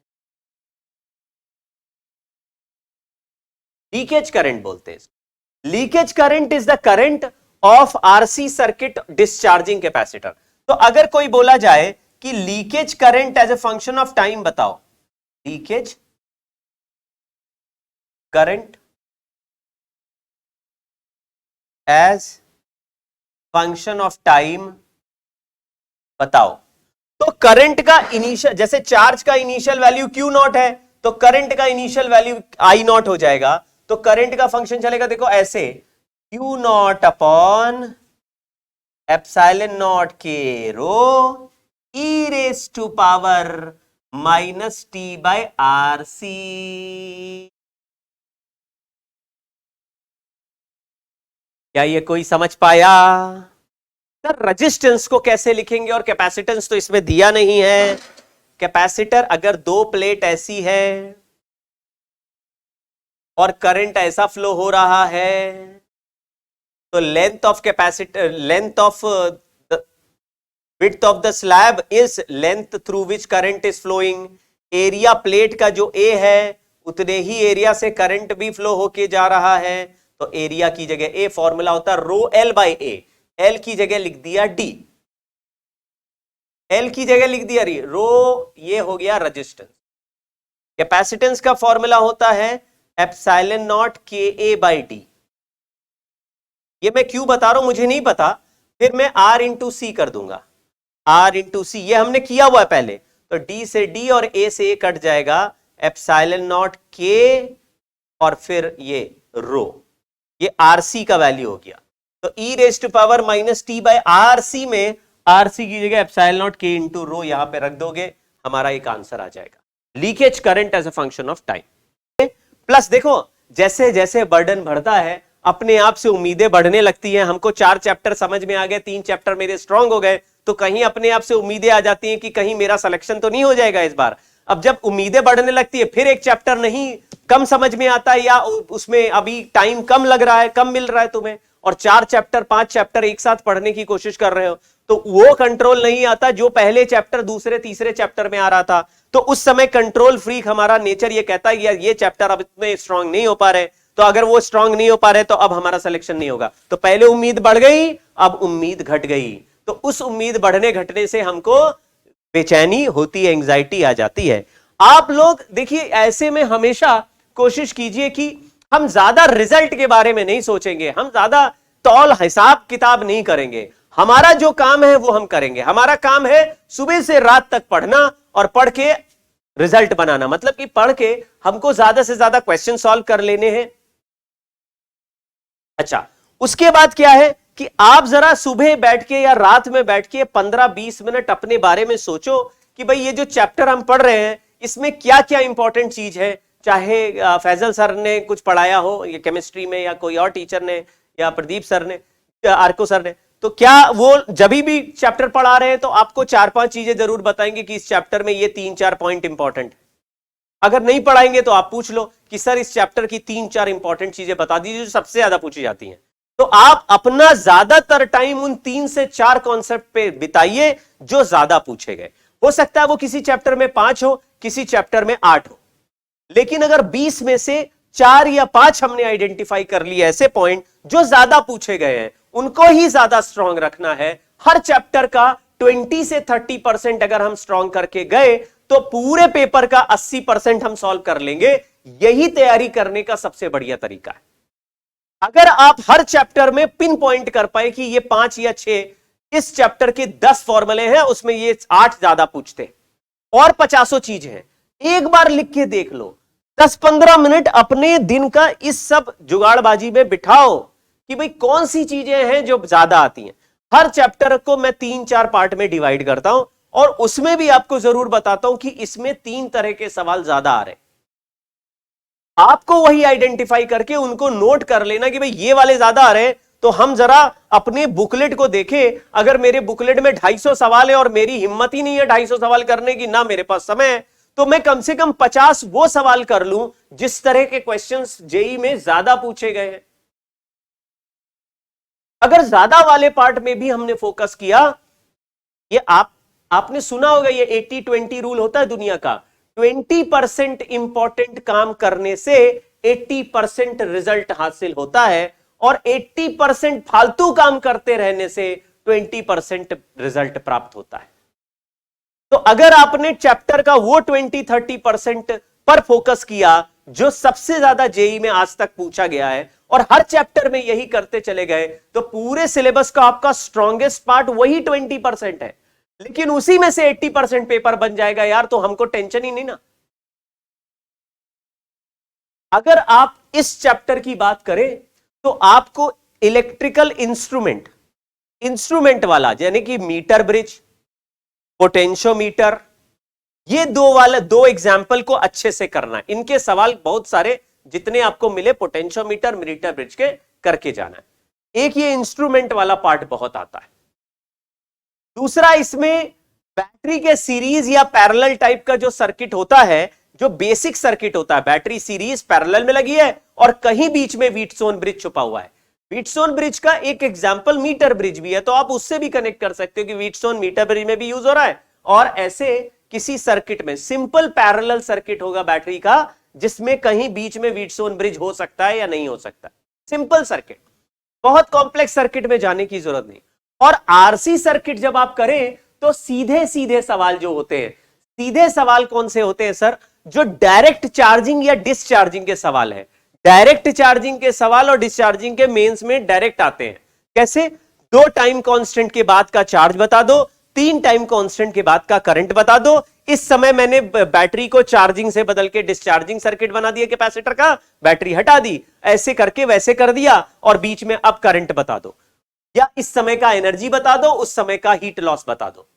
Speaker 1: लीकेज करंट बोलते हैं। Leakage current is the current of RC circuit discharging capacitor. तो अगर कोई बोला जाए कि leakage current as a function of time बताओ, leakage current as function of time बताओ, तो करंट का इनिशियल, जैसे चार्ज का इनिशियल वैल्यू Q नॉट है तो करंट का इनिशियल वैल्यू I नॉट हो जाएगा। तो करंट का फंक्शन चलेगा देखो ऐसे, Q naught upon epsilon naught K rho e raise to power minus T/RC। क्या ये कोई समझ पाया? सर रेजिस्टेंस को कैसे लिखेंगे, और कैपेसिटेंस तो इसमें दिया नहीं है। कैपेसिटर अगर दो प्लेट ऐसी है और करंट ऐसा फ्लो हो रहा है तो length of capacitor, length of width of the slab is length through which current is flowing. Area plate का जो A है उतने ही एरिया से करंट भी फ्लो होके जा रहा है, तो एरिया की जगह A, फॉर्मूला होता है रो L/A। L की जगह लिख दिया D, L की जगह लिख दिया रो, ये हो गया रेजिस्टेंस। कैपेसिटेंस का फॉर्मूला होता है एप्सिलॉन नॉट KA/D। ये मैं क्यों बता रहा हूं मुझे नहीं पता, फिर मैं R इंटू सी कर दूंगा, R इंटू सी, ये हमने किया हुआ है पहले। तो D से D और A से A कट जाएगा, एप्सिलॉन नॉट K और फिर ये रो, ये RC का वैल्यू हो गया। तो e raise to power minus T/RC में RC की जगह epsilon naught K into rho यहां पे रख दोगे, हमारा एक आंसर आ जाएगा, leakage current as a function of time. Plus देखो जैसे जैसे बर्डन बढ़ता है अपने आप से उम्मीदें बढ़ने लगती हैं। हमको 4 चैप्टर समझ में आ गए, 3 चैप्टर मेरे स्ट्रांग हो गए, तो कहीं अपने आप से उम्मीदें आ जाती हैं कि कहीं मेरा सिलेक्शन तो नहीं हो जाएगा इस बार। अब जब उम्मीदें बढ़ने लगती है फिर एक चैप्टर नहीं कम समझ में आता है, या उसमें अभी टाइम कम लग रहा है, कम मिल रहा है तुम्हें, और 4 चैप्टर 5 चैप्टर एक साथ पढ़ने की कोशिश कर रहे हो, तो वो कंट्रोल नहीं आता जो पहले चैप्टर दूसरे तीसरे चैप्टर में आ रहा था। तो उस समय कंट्रोल फ्रीक हमारा नेचर ये कहता है यार ये चैप्टर अब इतने स्ट्रांग नहीं हो पा रहे, तो अगर वो स्ट्रांग नहीं हो पा रहे तो अब हमारा सिलेक्शन नहीं होगा। तो पहले उम्मीद बढ़ गई, अब उम्मीद घट गई, तो उस उम्मीद बढ़ने घटने से हमको बेचैनी होती है, एंजाइटी आ जाती है। आप लोग देखिए ऐसे में हमेशा कोशिश कीजिए कि हम ज्यादा रिजल्ट के बारे में नहीं सोचेंगे, हम ज्यादा तौल हिसाब किताब नहीं करेंगे, हमारा जो काम है वो हम करेंगे। हमारा काम है सुबह से रात तक पढ़ना और पढ़ के रिजल्ट बनाना, मतलब कि पढ़ के हमको ज्यादा से ज्यादा क्वेश्चन सॉल्व कर लेने हैं। अच्छा, उसके बाद क्या है कि आप जरा सुबह बैठ के या रात में बैठ के 15-20 मिनट अपने बारे में सोचो कि भाई ये जो चैप्टर हम पढ़ रहे हैं इसमें क्या क्या इंपॉर्टेंट चीज है। चाहे फैजल सर ने कुछ पढ़ाया हो या केमिस्ट्री में, या कोई और टीचर ने, या प्रदीप सर ने, आर्को सर ने, तो क्या वो जब भी चैप्टर पढ़ा रहे हैं तो आपको 4-5 चीजें जरूर बताएंगे कि इस चैप्टर में ये 3-4 पॉइंट इंपॉर्टेंट है। अगर नहीं पढ़ाएंगे तो आप पूछ लो कि सर इस चैप्टर की 3-4 इंपॉर्टेंट चीजें बता दीजिए जो सबसे ज्यादा पूछी जाती हैं। तो आप अपना ज्यादातर टाइम उन 3 से 4 कॉन्सेप्ट पे बिताइए जो ज्यादा पूछे गए। हो सकता है वो किसी चैप्टर में 5 हो, किसी चैप्टर में 8 हो, लेकिन अगर 20 में से 4 या 5 हमने आइडेंटिफाई कर लिए ऐसे पॉइंट जो ज्यादा पूछे गए हैं, उनको ही ज्यादा स्ट्रांग रखना है। हर चैप्टर का 20 से 30% अगर हम स्ट्रांग करके गए तो पूरे पेपर का 80% हम सॉल्व कर लेंगे। यही तैयारी करने का सबसे बढ़िया तरीका है। अगर आप हर चैप्टर में पिन पॉइंट कर पाए कि ये 5 या 6 इस चैप्टर के 10 फॉर्मूले हैं, उसमें ये 8 ज्यादा पूछते और 50 चीजें हैं, एक बार लिख के देख लो। 10-15 मिनट अपने दिन का इस सब जुगाड़बाजी में बिठाओ कि भाई कौन सी चीजें हैं जो ज्यादा आती हैं। हर चैप्टर को मैं 3-4 पार्ट में डिवाइड करता हूं और उसमें भी आपको जरूर बताता हूं कि इसमें 3 तरह के सवाल ज्यादा आ रहे हैं। आपको वही आइडेंटिफाई करके उनको नोट कर लेना कि भाई ये वाले ज्यादा आ रहे हैं, तो हम जरा अपने बुकलेट को देखें। अगर मेरे बुकलेट में 250 सवाल है और मेरी हिम्मत ही नहीं है 250 सवाल करने की, ना मेरे पास समय है, तो मैं कम से कम 50 वो सवाल कर लूं जिस तरह के क्वेश्चंस जेई में ज्यादा पूछे गए हैं। अगर ज्यादा वाले पार्ट में भी हमने फोकस किया, ये आपने सुना होगा ये 80-20 रूल होता है दुनिया का। 20% इंपॉर्टेंट काम करने से 80% रिजल्ट हासिल होता है और 80% फालतू काम करते रहने से 20% रिजल्ट प्राप्त होता है। तो अगर आपने चैप्टर का वो 20-30% पर फोकस किया जो सबसे ज्यादा जेई में आज तक पूछा गया है और हर चैप्टर में यही करते चले गए, तो पूरे सिलेबस का आपका स्ट्रॉन्गेस्ट पार्ट वही 20% है। लेकिन उसी में से 80% पेपर बन जाएगा यार, तो हमको टेंशन ही नहीं ना। अगर आप इस चैप्टर की बात करें तो आपको इलेक्ट्रिकल इंस्ट्रूमेंट वाला, यानी कि मीटर ब्रिज, पोटेंशियोमीटर, ये दो एग्जाम्पल को अच्छे से करना है। इनके सवाल बहुत सारे जितने आपको मिले पोटेंशियोमीटर, मीटर ब्रिज के करके जाना है। एक ये इंस्ट्रूमेंट वाला पार्ट बहुत आता है। दूसरा, इसमें बैटरी के सीरीज या पैरेलल टाइप का जो सर्किट होता है, जो बेसिक सर्किट होता है, बैटरी सीरीज पैरेलल में लगी है और कहीं बीच में व्हीटस्टोन ब्रिज छुपा हुआ है। व्हीटस्टोन ब्रिज का एक एग्जांपल मीटर ब्रिज भी है, तो आप उससे भी कनेक्ट कर सकते हो कि व्हीटस्टोन मीटर ब्रिज में भी यूज हो रहा है। और ऐसे किसी सर्किट में सिंपल पैरेलल सर्किट होगा बैटरी का, जिसमें कहीं बीच में व्हीटस्टोन ब्रिज हो सकता है या नहीं हो सकता। सिंपल सर्किट, बहुत कॉम्प्लेक्स सर्किट में जाने की जरूरत नहीं। और आरसी सर्किट जब आप करें तो सीधे सीधे सवाल जो होते हैं, सीधे सवाल कौन से होते हैं सर? जो डायरेक्ट चार्जिंग या डिस्चार्जिंग के सवाल है। डायरेक्ट चार्जिंग के सवाल और डिस्चार्जिंग के मेंस में डायरेक्ट आते हैं। कैसे? 2 टाइम कांस्टेंट के बाद का चार्ज बता दो, 3 टाइम कांस्टेंट के बाद का करंट बता दो। इस समय मैंने बैटरी को चार्जिंग से बदल के डिस्चार्जिंग सर्किट बना दिया, कैपेसिटर का बैटरी हटा दी, ऐसे करके वैसे कर दिया, और बीच में अब करंट बता दो, या इस समय का एनर्जी बता दो, उस समय का हीट लॉस बता दो।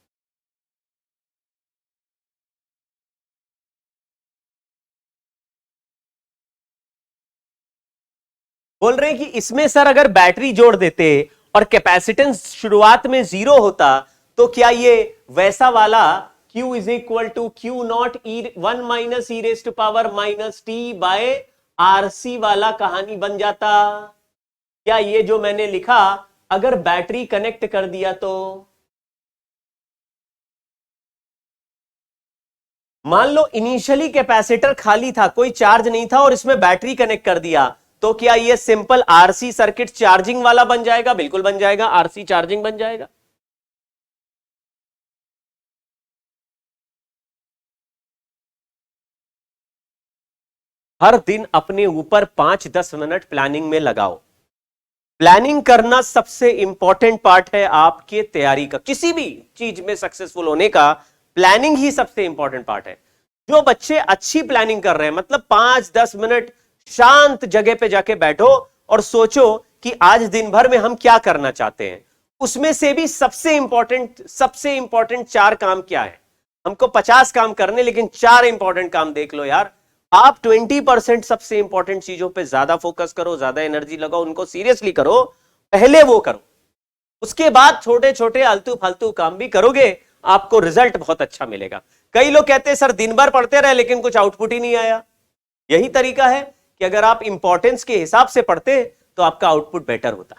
Speaker 1: बोल रहे हैं कि इसमें सर अगर बैटरी जोड़ देते और कैपेसिटेंस शुरुआत में 0 होता, तो क्या ये वैसा वाला Q is equal to Q naught E1 minus E raise to power minus T by RC वाला कहानी बन जाता? क्या ये जो मैंने लिखा अगर बैटरी कनेक्ट कर दिया तो? मान लो इनिशियली कैपेसिटर खाली था, कोई चार्ज नहीं था, और इसमें बैटरी कनेक्ट कर दिया, तो क्या ये सिंपल आरसी सर्किट चार्जिंग वाला बन जाएगा? बिल्कुल बन जाएगा, आरसी चार्जिंग बन जाएगा। हर दिन अपने ऊपर 5-10 मिनट प्लानिंग में लगाओ। प्लानिंग करना सबसे इंपॉर्टेंट पार्ट है आपके तैयारी का, किसी भी चीज में सक्सेसफुल होने का प्लानिंग ही सबसे इंपॉर्टेंट पार्ट है। जो बच्चे अच्छी प्लानिंग कर रहे हैं, मतलब 5-10 मिनट शांत जगह पे जाके बैठो और सोचो कि आज दिन भर में हम क्या करना चाहते हैं, उसमें से भी सबसे इंपॉर्टेंट 4 काम क्या है। हमको 50 काम करने, लेकिन 4 इंपॉर्टेंट काम देख लो यार। आप 20% सबसे इंपॉर्टेंट चीजों पे ज्यादा फोकस करो, ज्यादा एनर्जी लगाओ, उनको सीरियसली करो, पहले वो करो। उसके बाद छोटे छोटे आलतू फालतू काम भी करोगे, आपको रिजल्ट बहुत अच्छा मिलेगा। कई लोग कहते हैं सर दिन भर पढ़ते रहे लेकिन कुछ आउटपुट ही नहीं आया। यही तरीका है कि अगर आप इंपॉर्टेंस के हिसाब से पढ़ते तो आपका आउटपुट बेटर होता।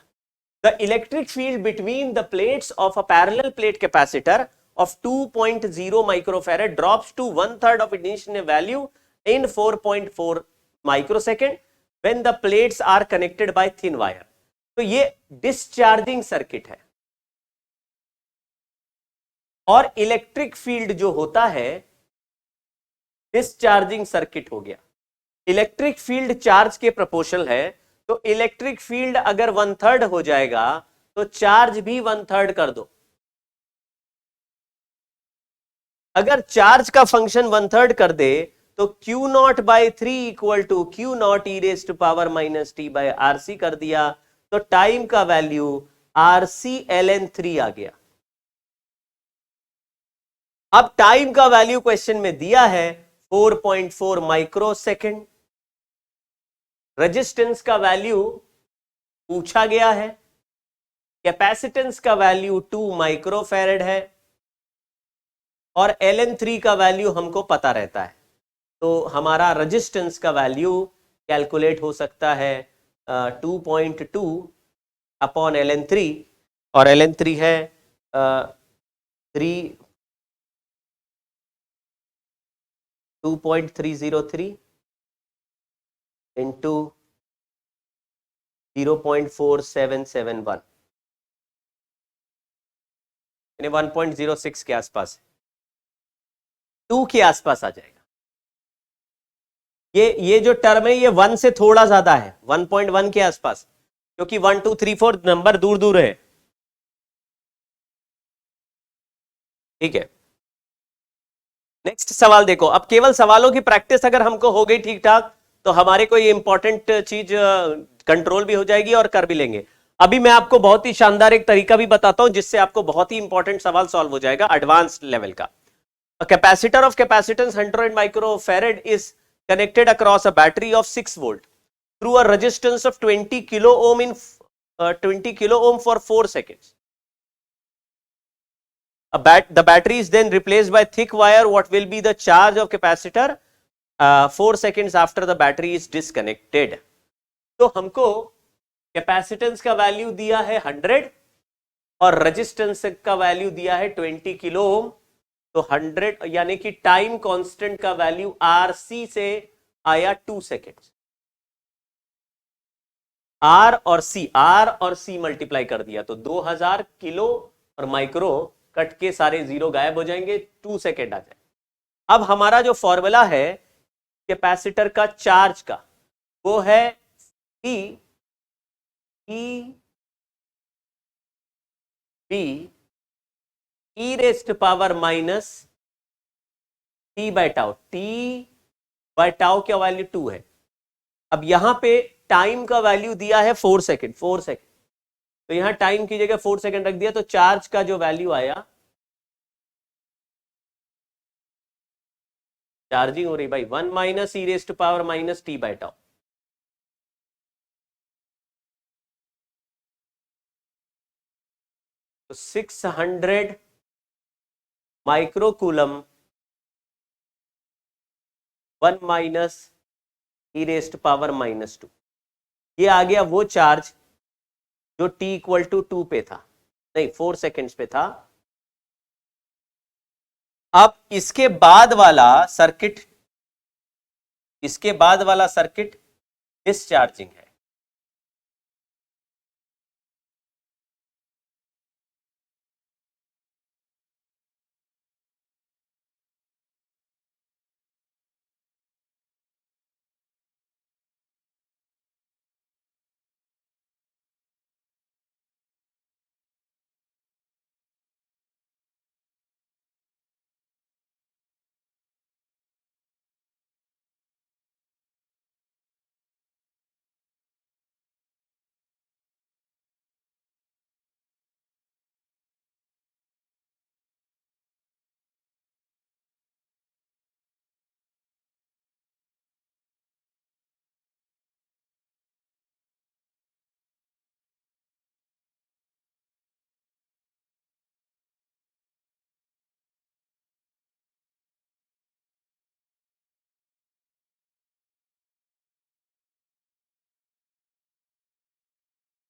Speaker 1: The electric field between the plates of a parallel plate capacitor of 2.0 microfarad drops to 1/3 of its initial value in 4.4 microsecond when the plates are connected by thin wire। तो ये discharging circuit है। और electric field जो होता है discharging circuit हो गया। Electric field charge के प्रोपोर्शनल है, तो इलेक्ट्रिक फील्ड अगर 1/3 हो जाएगा तो चार्ज भी 1/3 कर दो। अगर चार्ज का फंक्शन 1/3 कर दे तो Q0/3 equal to Q0 e raise to power minus T by RC कर दिया, तो टाइम का वैल्यू RC ln3 आ गया। अब टाइम का वैल्यू क्वेश्चन में दिया है 4.4 माइक्रो सेकेंड। रेजिस्टेंस का वैल्यू पूछा गया है, कैपेसिटेंस का वैल्यू 2 माइक्रोफैरेड है, और ln3 का वैल्यू हमको पता रहता है। तो हमारा रेजिस्टेंस का वैल्यू कैलकुलेट हो सकता है 2.2 अपॉन ln3, और ln3 है 2.303 इंटू 0.4771, 1.06 के आसपास, 2 के आसपास आ जाएगा। ये जो टर्म है ये 1 से थोड़ा ज्यादा है, 1.1 के आसपास, क्योंकि 1 2 3 4 नंबर दूर दूर है। ठीक है, नेक्स्ट सवाल देखो। अब केवल सवालों की प्रैक्टिस अगर हमको हो गई ठीक ठाक तो हमारे कोई इंपॉर्टेंट चीज कंट्रोल भी हो जाएगी और कर भी लेंगे। अभी मैं आपको बहुत ही शानदार एक तरीका भी बताता हूं जिससे आपको बहुत ही इंपॉर्टेंट सवाल सॉल्व हो जाएगा एडवांस लेवल का। A capacitor of capacitance 100 microfarad is connected across a battery of 6 volt through a resistance of 20 kilo ohm in 20 kilo ohm for 4 seconds. The battery is then replaced by thick wire. What will be the charge of capacitor 4 seconds after the battery is disconnected? तो हमको capacitance का value दिया है 100 और resistance का value दिया है 20 kilo ohm. तो 100 यानी कि टाइम कांस्टेंट का वैल्यू RC से आया 2 सेकेंड्स। R और C मल्टीप्लाई कर दिया तो 2000 किलो और माइक्रो कट के सारे जीरो गायब हो जाएंगे, 2 सेकेंड आ जाए। अब हमारा जो फॉर्मूला है कैपेसिटर का चार्ज का वो है E raised power minus T by tau. T by tau क्या वैल्यू 2 है। अब यहां पे टाइम का वैल्यू दिया है 4 सेकेंड, 4 सेकेंड, तो यहां टाइम की जगह 4 सेकेंड रख दिया, तो चार्ज का जो वैल्यू आया, चार्जिंग हो रही भाई, 1 minus E raised power minus T by tau. तो 600 माइक्रोकूलम 1 माइनस ई रेस्ट पावर माइनस 2, ये आ गया वो चार्ज जो t इक्वल टू 2 पे था, नहीं 4 सेकेंड्स पे था। अब इसके बाद वाला सर्किट डिस्चार्जिंग है।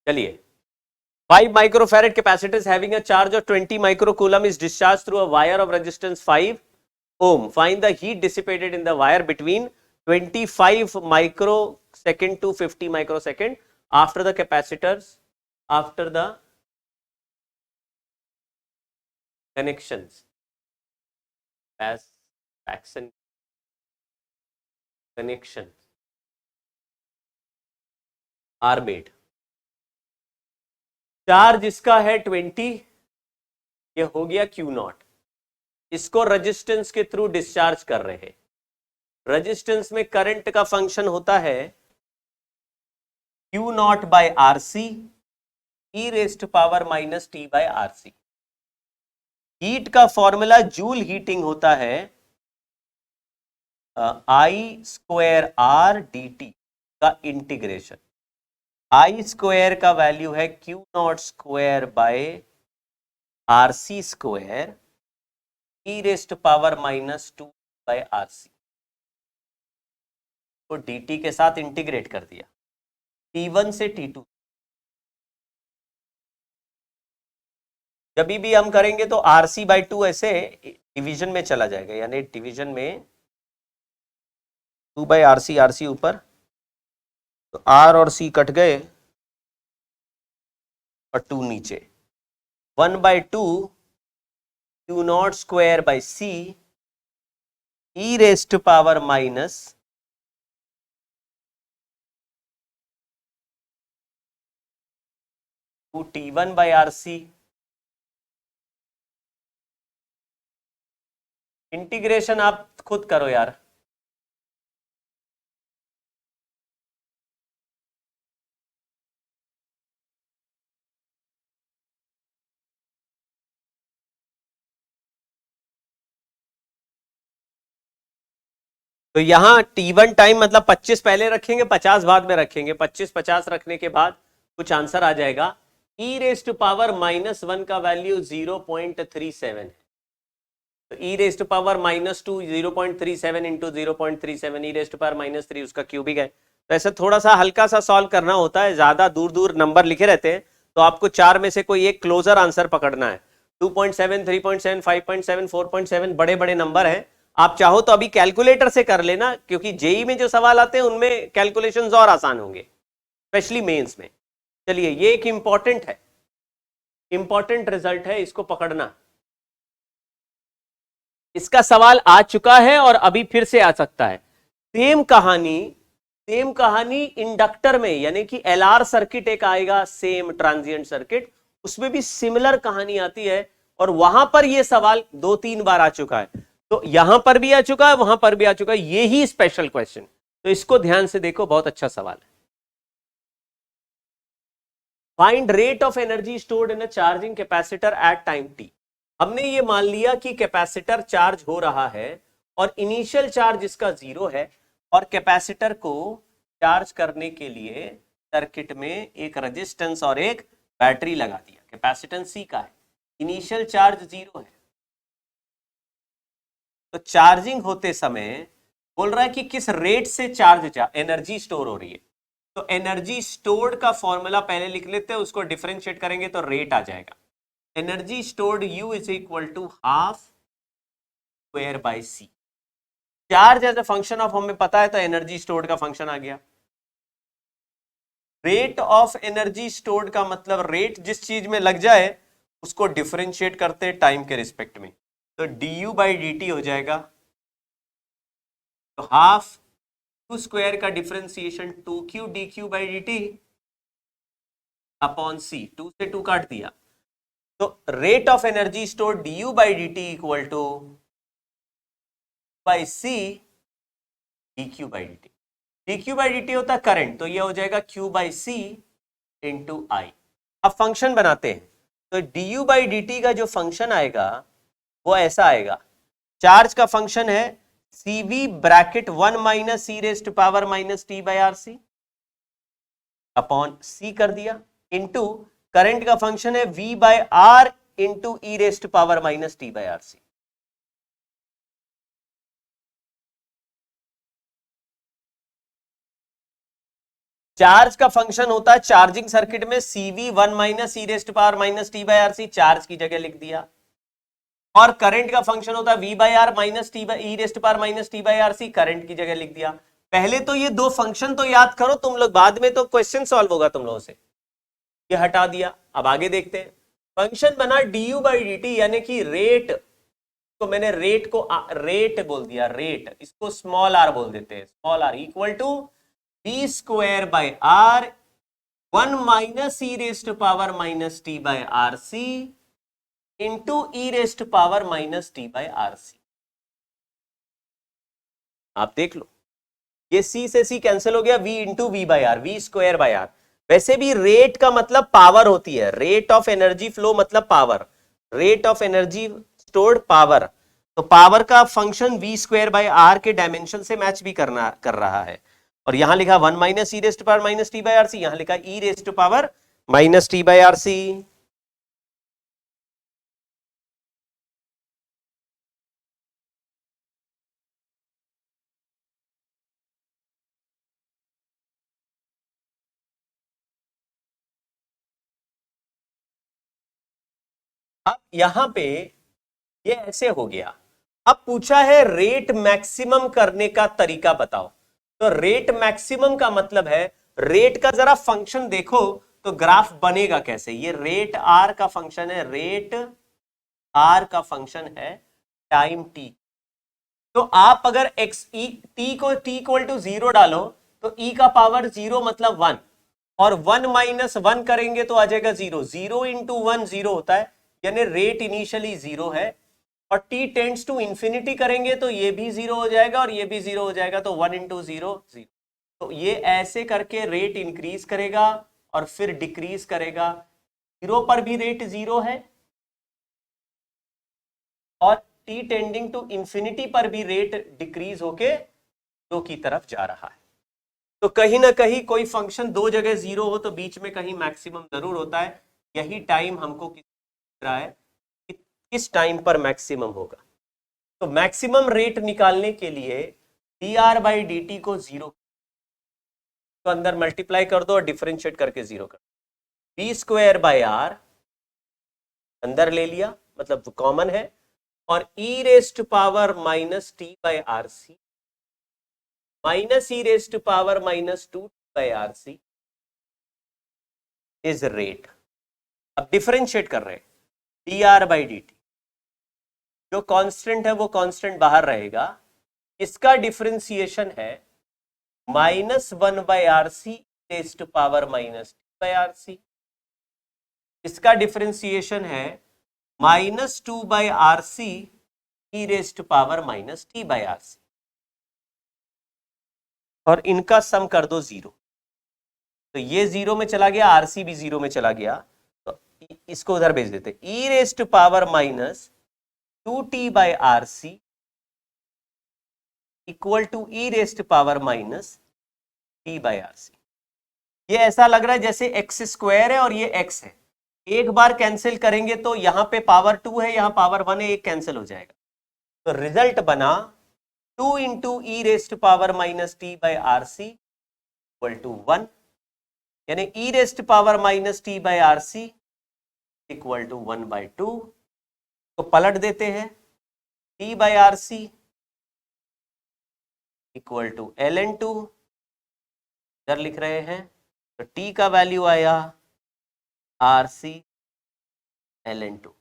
Speaker 1: चलिए, 5 microfarad capacitor is having a charge of 20 microcoulomb is discharged through a wire of resistance 5 ohm. Find the heat dissipated in the wire between 25 microsecond to 50 microsecond after the capacitors, after the connections, as action connections are made. Charge इसका है 20, ये हो गया Q not, इसको resistance के through discharge कर रहे हैं. रेजिस्टेंस में करंट का फंक्शन होता है Q naught by RC e raised power minus T by RC. Heat का फॉर्मूला जूल हीटिंग होता है I स्क्वायर R dt का इंटीग्रेशन. I स्क्वायर का वैल्यू है Q naught square by RC square e raised power minus 2 by RC. तो dt के साथ integrate कर दिया T1 से T2. जब भी हम करेंगे तो RC बाई 2 ऐसे डिवीजन में चला जाएगा, यानी डिवीजन में 2 बाई RC, RC ऊपर, तो R और C कट गए और 2 नीचे. 1 by 2 Q naught square by C e raised power minus 2 T1 by RC. Integration आप खुद करो यार. तो यहां T1 टाइम मतलब 25 पहले रखेंगे, 50 बाद में रखेंगे. 25-50 रखने के बाद कुछ आंसर आ जाएगा. e रेस्ट पावर माइनस 1 का वैल्यू 0.37 है. तो e raised power minus 2 0.37 into 0.37 e raised power minus 3 उसका क्यूबिक है. तो ऐसा थोड़ा सा हल्का सा सॉल्व करना होता है, ज्यादा दूर दूर नंबर लिखे रहते हैं, तो आपको 4 में से कोई एक क्लोजर आंसर पकड़ना है. 2.7, 3.7, 5.7, 4.7 बड़े बड़े नंबर हैं. आप चाहो तो अभी कैलकुलेटर से कर लेना, क्योंकि जेई में जो सवाल आते हैं उनमें कैलकुलेशंस और आसान होंगे, स्पेशली मेंस में. चलिए, ये एक इंपॉर्टेंट है, इंपॉर्टेंट रिजल्ट है, इसको पकड़ना. इसका सवाल आ चुका है और अभी फिर से आ सकता है. सेम कहानी इंडक्टर में, यानी कि एलआर सर्किट एक आएगा, सेम ट्रांजिएंट सर्किट, उसमें भी सिमिलर कहानी आती है, और वहां पर यह सवाल 2-3 बार आ चुका है. तो यहां पर भी आ चुका है, वहां पर भी आ चुका है, यही स्पेशल क्वेश्चन. तो इसको ध्यान से देखो, बहुत अच्छा सवाल है. Find rate of energy stored in a charging capacitor at time T. हमने ये मान लिया कि कैपेसिटर चार्ज हो रहा है और इनिशियल चार्ज इसका 0 है, और कैपेसिटर को चार्ज करने के लिए सर्किट में एक रेजिस्टेंस और एक बैटरी लगा दिया. कैपेसिटेंस C का है, इनिशियल चार्ज 0 है. तो चार्जिंग होते समय बोल रहा है कि किस रेट से एनर्जी स्टोर हो रही है. तो एनर्जी स्टोर्ड का फॉर्मूला पहले लिख लेते हैं, उसको डिफरेंशिएट करेंगे तो रेट आ जाएगा. Energy stored U is equal to half square by C. Charge as a function of हमें पता है, तो एनर्जी स्टोर्ड का फंक्शन आ गया. रेट ऑफ एनर्जी स्टोर्ड का मतलब रेट जिस चीज में लग जाए उसको डिफरेंशिएट करते हैं टाइम के रिस्पेक्ट में. तो du बाई dt हो जाएगा. तो हाफ Q स्क्वायर का differentiation 2Q dQ by dt upon C. 2 से 2 काट दिया. तो rate of energy store du by dt equal two by C dQ by dt. dQ by dt होता है करंट, तो ये हो जाएगा Q by C into I. अब फंक्शन बनाते हैं. तो du बाई dt का जो फंक्शन आएगा वो ऐसा आएगा. चार्ज का फंक्शन है CV bracket 1 minus C raised power minus T by RC upon C कर दिया, इंटू करंट का फंक्शन है V by R into E raised power minus T by RC. Charge का फंक्शन होता है चार्जिंग सर्किट में CV 1 minus E raised power minus T by R C, charge की जगह लिख दिया। और करंट का फंक्शन होता है V by R minus T by E raised power minus T by R C, current की जगह लिख दिया। पहले तो ये दो फंक्शन तो याद करो तुम लोग, बाद में तो क्वेश्चन सॉल्व होगा तुम लोगों से। ये हटा दिया, अब आगे देखते हैं। फंक्शन बना du बाई डी टी, यानी कि रेट, तो मैंने रेट को रेट बोल दिया, रेट, इसको स्मॉल आर बोल देते हैं, small R equal to B square by R 1 minus E raised power minus T by R C into E raised power minus T by R C. आप देख लो, ये c से c कैंसिल हो गया, v into V by R, V square by R. वैसे भी rate का मतलब पावर होती है, रेट ऑफ एनर्जी फ्लो मतलब power, rate of energy stored power. तो पावर का function V square by R के डायमेंशन से मैच भी कर रहा है। और यहां लिखा 1 minus E raised power minus T by R C, यहां लिखा e raised power minus T by R सी। अब यहां पे ये ऐसे हो गया। अब पूछा है रेट मैक्सिमम करने का तरीका बताओ। तो रेट मैक्सिमम का मतलब है, रेट का जरा फंक्शन देखो तो ग्राफ बनेगा कैसे। ये रेट आर का फंक्शन है, रेट आर का फंक्शन है टाइम टी। तो आप अगर एक्स ई टी को टी इक्वल टू 0 डालो तो ई का पावर 0 मतलब 1, और 1 माइनस 1 करेंगे तो आ जाएगा 0। 0 इंटू 1 0 होता है, यानी रेट इनिशियली 0 है। और t टेंड्स टू इंफिनिटी करेंगे तो ये भी 0 हो जाएगा और ये भी 0 हो जाएगा, तो 1 इंटू 0 0। तो ये ऐसे करके रेट इंक्रीज करेगा और फिर डिक्रीज करेगा। 0 पर भी रेट 0 है और t टेंडिंग टू इंफिनिटी पर भी रेट डिक्रीज होके 0 की तरफ जा रहा है। तो कहीं ना कहीं कोई फंक्शन दो जगह 0 हो तो बीच में कहीं मैक्सिमम जरूर होता है। यही टाइम हमको किस रहा है, किस टाइम पर मैक्सिमम होगा। तो मैक्सिमम रेट निकालने के लिए dr बाई डी टी को 0 तो अंदर मल्टीप्लाई कर दो और डिफरेंशिएट करके 0 कर दो। बी स्क्वायर बाई आर अंदर ले लिया, मतलब कॉमन है, और e raised power minus T by R C minus E raised power minus 2 by R C is rate. अब डिफरेंशिएट कर रहे हैं, dr बाई डी टी, जो कांस्टेंट है वो कांस्टेंट बाहर रहेगा। इसका डिफरेंशिएशन है -1 by R C raised power minus T by R C. इसका डिफरेंशिएशन है -2 by R C e raised power minus T by R C. और इनका सम कर दो 0, तो ये 0 में चला गया, आरसी भी 0 में चला गया, तो इसको उधर भेज देते। E raised power minus 2t by R C equal to E raised power minus T by R C. ये ऐसा लग रहा है जैसे एक्स स्क्वायर है और ये एक्स है, एक बार कैंसिल करेंगे तो यहां पे पावर 2 है, यहां पावर 1 है, एक कैंसिल हो जाएगा। तो रिजल्ट बना 2 into E raised power minus T by R C equal to 1, यानी e raised power minus T by R C equal to 1 by 2। तो पलट देते हैं, t by R C equal to L N two, इधर लिख रहे हैं, तो टी का वैल्यू आया R C L N two.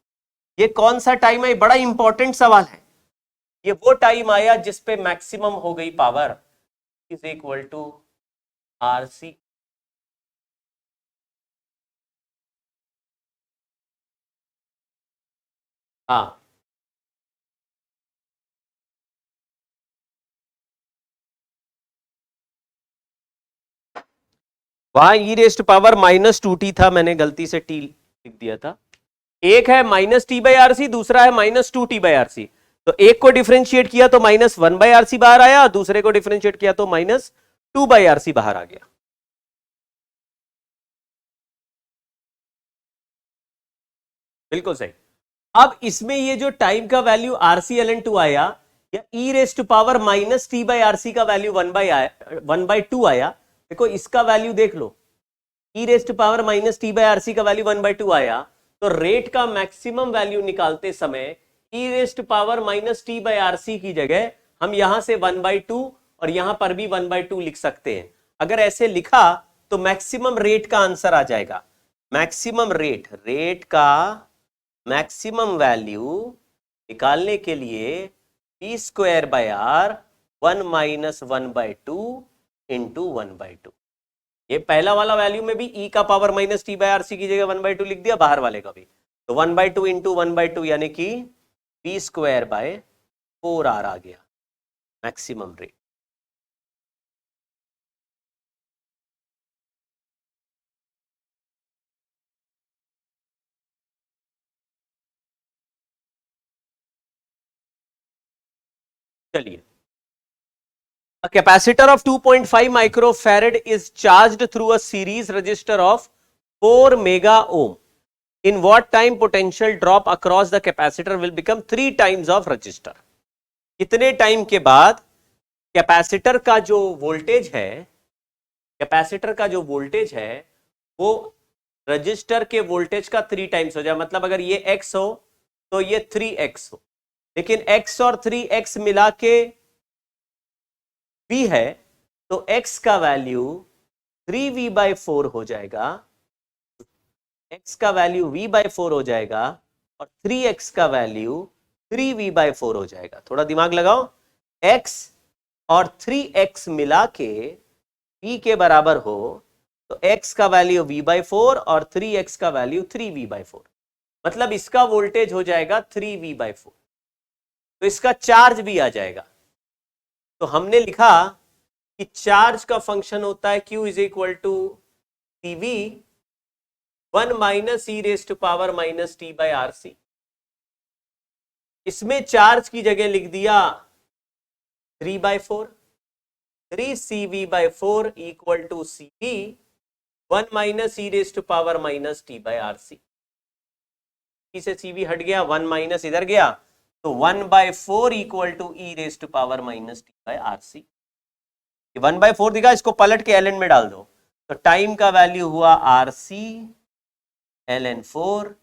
Speaker 1: ये कौन सा टाइम है, बड़ा इंपॉर्टेंट सवाल है। ये वो टाइम आया जिस पे मैक्सिमम हो गई power, is equal to R C. हाँ, वहां ई रेस्ट पावर माइनस 2t था, मैंने गलती से t लिख दिया था। एक है minus T by R C, दूसरा है माइनस 2t बाई आर सी। तो एक को डिफरेंशिएट किया तो -1 बाई आर सी बाहर आया, और दूसरे को डिफरेंशिएट किया तो -2 बाई आर सी बाहर आ गया। बिल्कुल सही। अब इसमें ये जो टाइम का value R C L N two आया, या e raised power minus T by R C का वैल्यू 1 बाई 2 आया, देखो इसका वैल्यू देख लो, e raised power minus T by RC का वैल्यू 1/2 आया, तो रेट का मैक्सिमम वैल्यू निकालते समय e raised power minus T by RC की जगह हम यहां से 1/2 और यहां पर भी 1/2 लिख सकते हैं। अगर ऐसे लिखा तो मैक्सिमम रेट का आंसर आ जाएगा। मैक्सिमम रेट का मैक्सिमम वैल्यू निकालने के लिए P square by R 1 minus 1/2 into 1/2। ये पहला वाला वैल्यू में भी ई का power minus T by R C की जगह 1/2 लिख दिया, बाहर वाले का भी, तो 1/2 इंटू 1/2 यानी कि पी स्क्वायर बाय 4r आ गया मैक्सिमम रेट। चलिए, a capacitor of 2.5 microfarad is charged through a series resistor of 4 mega ohm. In what time potential drop across the capacitor will become 3 times of resistor? कितने time के बाद capacitor का जो voltage है, capacitor का जो voltage है वो रजिस्टर के वोल्टेज का 3 टाइम्स हो जाए। मतलब अगर ये x हो तो ये 3x हो, लेकिन x और 3x मिला के v है, तो x का वैल्यू 3v/4 हो जाएगा, x का वैल्यू v/4 हो जाएगा और 3x का वैल्यू 3v/4 हो जाएगा। थोड़ा दिमाग लगाओ, x और 3x मिला के v के बराबर हो तो x का वैल्यू v/4 और 3x का वैल्यू 3v/4, मतलब इसका वोल्टेज हो जाएगा 3v/4, तो इसका चार्ज भी आ जाएगा। तो हमने लिखा कि चार्ज का फंक्शन होता है Q is equal to CV 1 minus E raised power minus T by R C. इसमें चार्ज की जगह लिख दिया 3/4, 3CV/4 equal to CV 1 minus E raised power minus T by R C. से CV हट गया, 1 माइनस इधर गया, तो 1/4 equal to E raised power minus T by R C. 1/4 दिखा, इसको पलट के ln में डाल दो, तो टाइम का वैल्यू हुआ RC ln4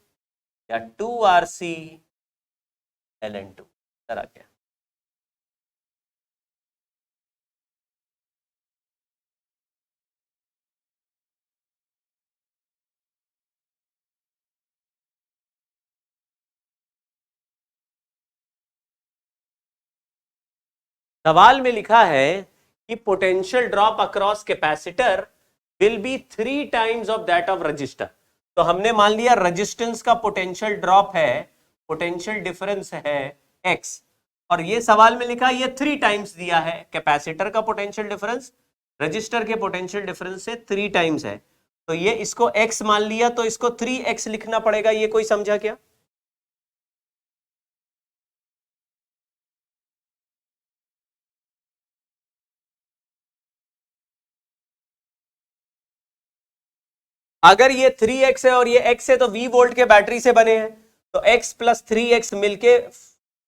Speaker 1: या 2RC ln2 आ गया। सवाल में लिखा है कि potential drop across capacitor will be 3 times of that of register. तो हमने मान लिया रेजिस्टेंस का पोटेंशियल ड्रॉप है, पोटेंशियल डिफरेंस है x, और ये सवाल में लिखा ये 3 टाइम्स दिया है। कैपेसिटर का पोटेंशियल डिफरेंस रजिस्टर के पोटेंशियल डिफरेंस से 3 टाइम्स है, तो ये इसको x मान लिया, तो इसको 3x लिखना पड़ेगा। ये कोई समझा क्या? अगर ये 3x है और ये x है तो v वोल्ट के बैटरी से बने हैं, तो x प्लस 3x मिलके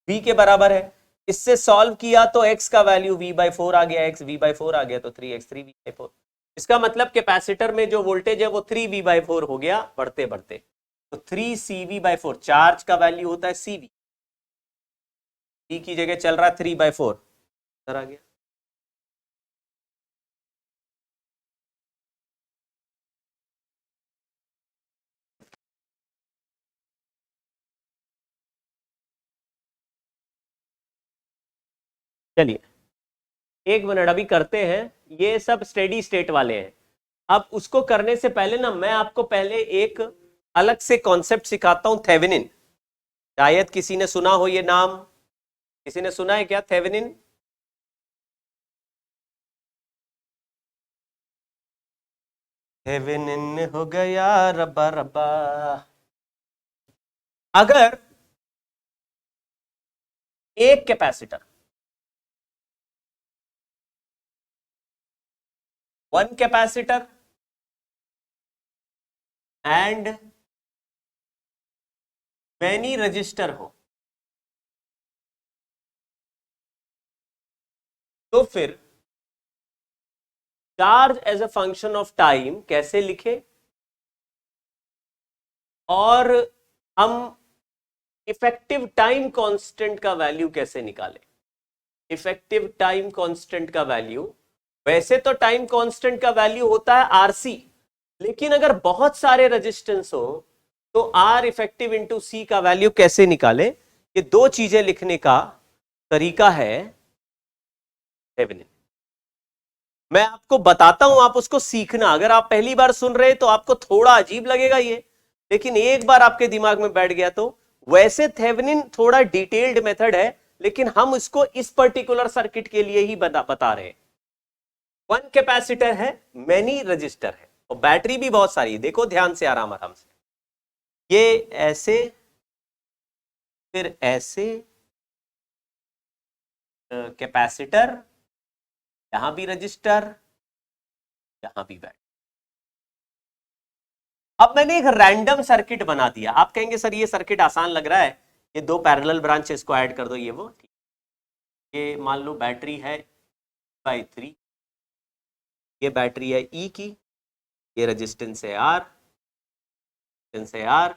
Speaker 1: v के बराबर है। इससे सॉल्व किया तो x का वैल्यू v/4 आ गया, x v/4 आ गया, तो 3x 3v/4। इसका मतलब कैपेसिटर में जो वोल्टेज है वो 3v/4 हो गया बढ़ते बढ़ते, तो 3cv/4 चार्ज का वैल्यू होता है cv, v की जगह चल रहा है 3/4 आ गया। चलिए 1 मिनट अभी करते हैं, ये सब स्टेडी स्टेट वाले हैं। अब उसको करने से पहले ना मैं आपको पहले एक अलग से कॉन्सेप्ट सिखाता हूं, थेवेनिन। शायद किसी ने सुना हो ये नाम, किसी ने सुना है क्या थेवेनिन? थेवेनिन हो गया रब्बा रब्बा। अगर एक capacitor, one capacitor and many resistor हो, तो फिर charge as a function of time कैसे लिखे, और हम इफेक्टिव टाइम कांस्टेंट का वैल्यू कैसे निकालें। इफेक्टिव टाइम कांस्टेंट का वैल्यू, वैसे तो टाइम कांस्टेंट का वैल्यू होता है आरसी, लेकिन अगर बहुत सारे रेजिस्टेंस हो तो आर इफेक्टिव इंटू सी का वैल्यू कैसे निकालें। ये दो चीजें लिखने का तरीका है थेवेनिन। मैं आपको बताता हूं, आप उसको सीखना। अगर आप पहली बार सुन रहे तो आपको थोड़ा अजीब लगेगा ये, लेकिन एक बार आपके दिमाग में बैठ गया तो, वैसे थेवेनिन थोड़ा डिटेल्ड मेथड है, लेकिन हम इसको इस पर्टिकुलर सर्किट के लिए ही बता रहे हैं। वन कैपेसिटर है, मेनी रजिस्टर है, और बैटरी भी बहुत सारी है। देखो ध्यान से, आराम आराम से, ये ऐसे, फिर ऐसे कैपेसिटर, यहां भी रजिस्टर, यहां भी बैटरी। अब मैंने एक रैंडम सर्किट बना दिया। आप कहेंगे सर ये सर्किट आसान लग रहा है, ये दो पैरेलल ब्रांचेस को ऐड कर दो, ये वो ठीक। ये मान लो बैटरी है बाई 3, ये बैटरी है ई की, ये रेजिस्टेंस है आर, रेजिस्टेंस है आर,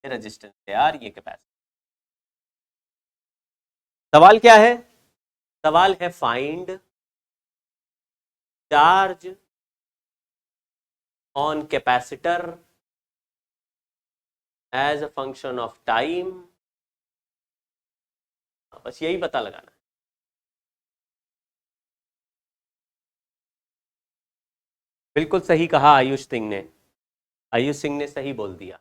Speaker 1: ये रेजिस्टेंस है आर, ये कैपेसिटर। सवाल क्या है? सवाल है find charge on capacitor as a function of time. बस यही पता लगाना है। बिल्कुल सही कहा आयुष सिंह ने, आयुष सिंह ने सही बोल दिया।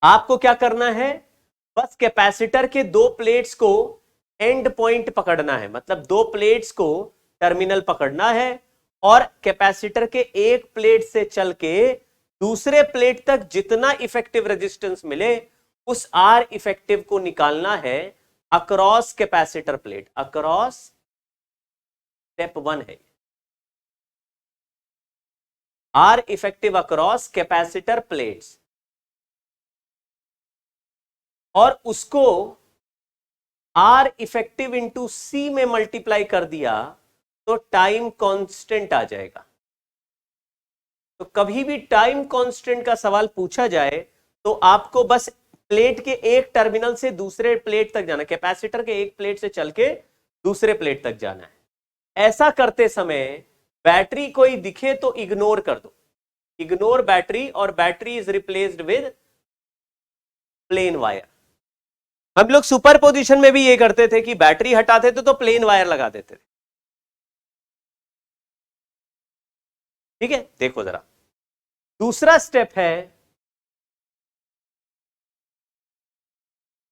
Speaker 1: आपको क्या करना है, बस कैपेसिटर के दो प्लेट्स को एंड पॉइंट पकड़ना है, मतलब दो प्लेट्स को टर्मिनल पकड़ना है, और कैपेसिटर के एक प्लेट से चल के दूसरे प्लेट तक जितना इफेक्टिव रेजिस्टेंस मिले उस आर इफेक्टिव को निकालना है across capacitor plate. Across step 1 है, R effective across capacitor plates, और उसको आर इफेक्टिव इंटू सी में मल्टीप्लाई कर दिया तो टाइम कांस्टेंट आ जाएगा। तो कभी भी टाइम कांस्टेंट का सवाल पूछा जाए तो आपको बस प्लेट के एक टर्मिनल से दूसरे प्लेट तक जाना, कैपेसिटर के एक प्लेट से चल के दूसरे प्लेट तक जाना है। ऐसा करते समय बैटरी कोई दिखे तो इग्नोर कर दो, इग्नोर बैटरी, और battery is replaced with plane wire. हम लोग सुपर पोजिशन में भी ये करते थे कि बैटरी हटाते थे तो प्लेन वायर लगा देते थे। ठीक है, देखो जरा, दूसरा स्टेप है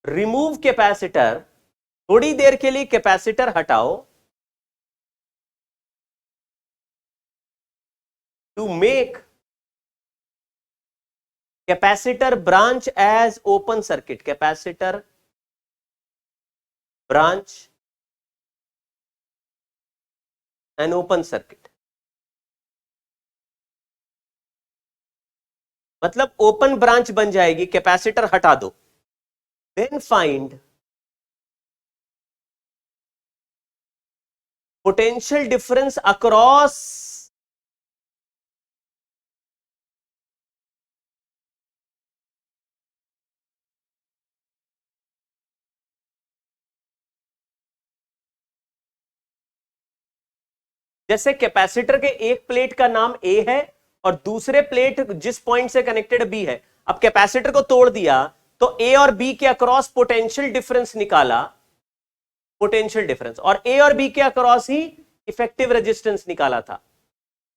Speaker 1: रिमूव कैपेसिटर। थोड़ी देर के लिए कैपेसिटर हटाओ to make capacitor branch as open circuit. Capacitor branch an open circuit, मतलब ओपन ब्रांच बन जाएगी, कैपेसिटर हटा दो। Then find potential difference across जैसे कैपेसिटर के एक प्लेट का नाम ए है और दूसरे प्लेट जिस पॉइंट से कनेक्टेड बी है। अब कैपेसिटर को तोड़ दिया तो ए और बी के अक्रॉस पोटेंशियल डिफरेंस निकाला, पोटेंशियल डिफरेंस, और ए और बी के अक्रॉस ही इफेक्टिव रेजिस्टेंस निकाला था।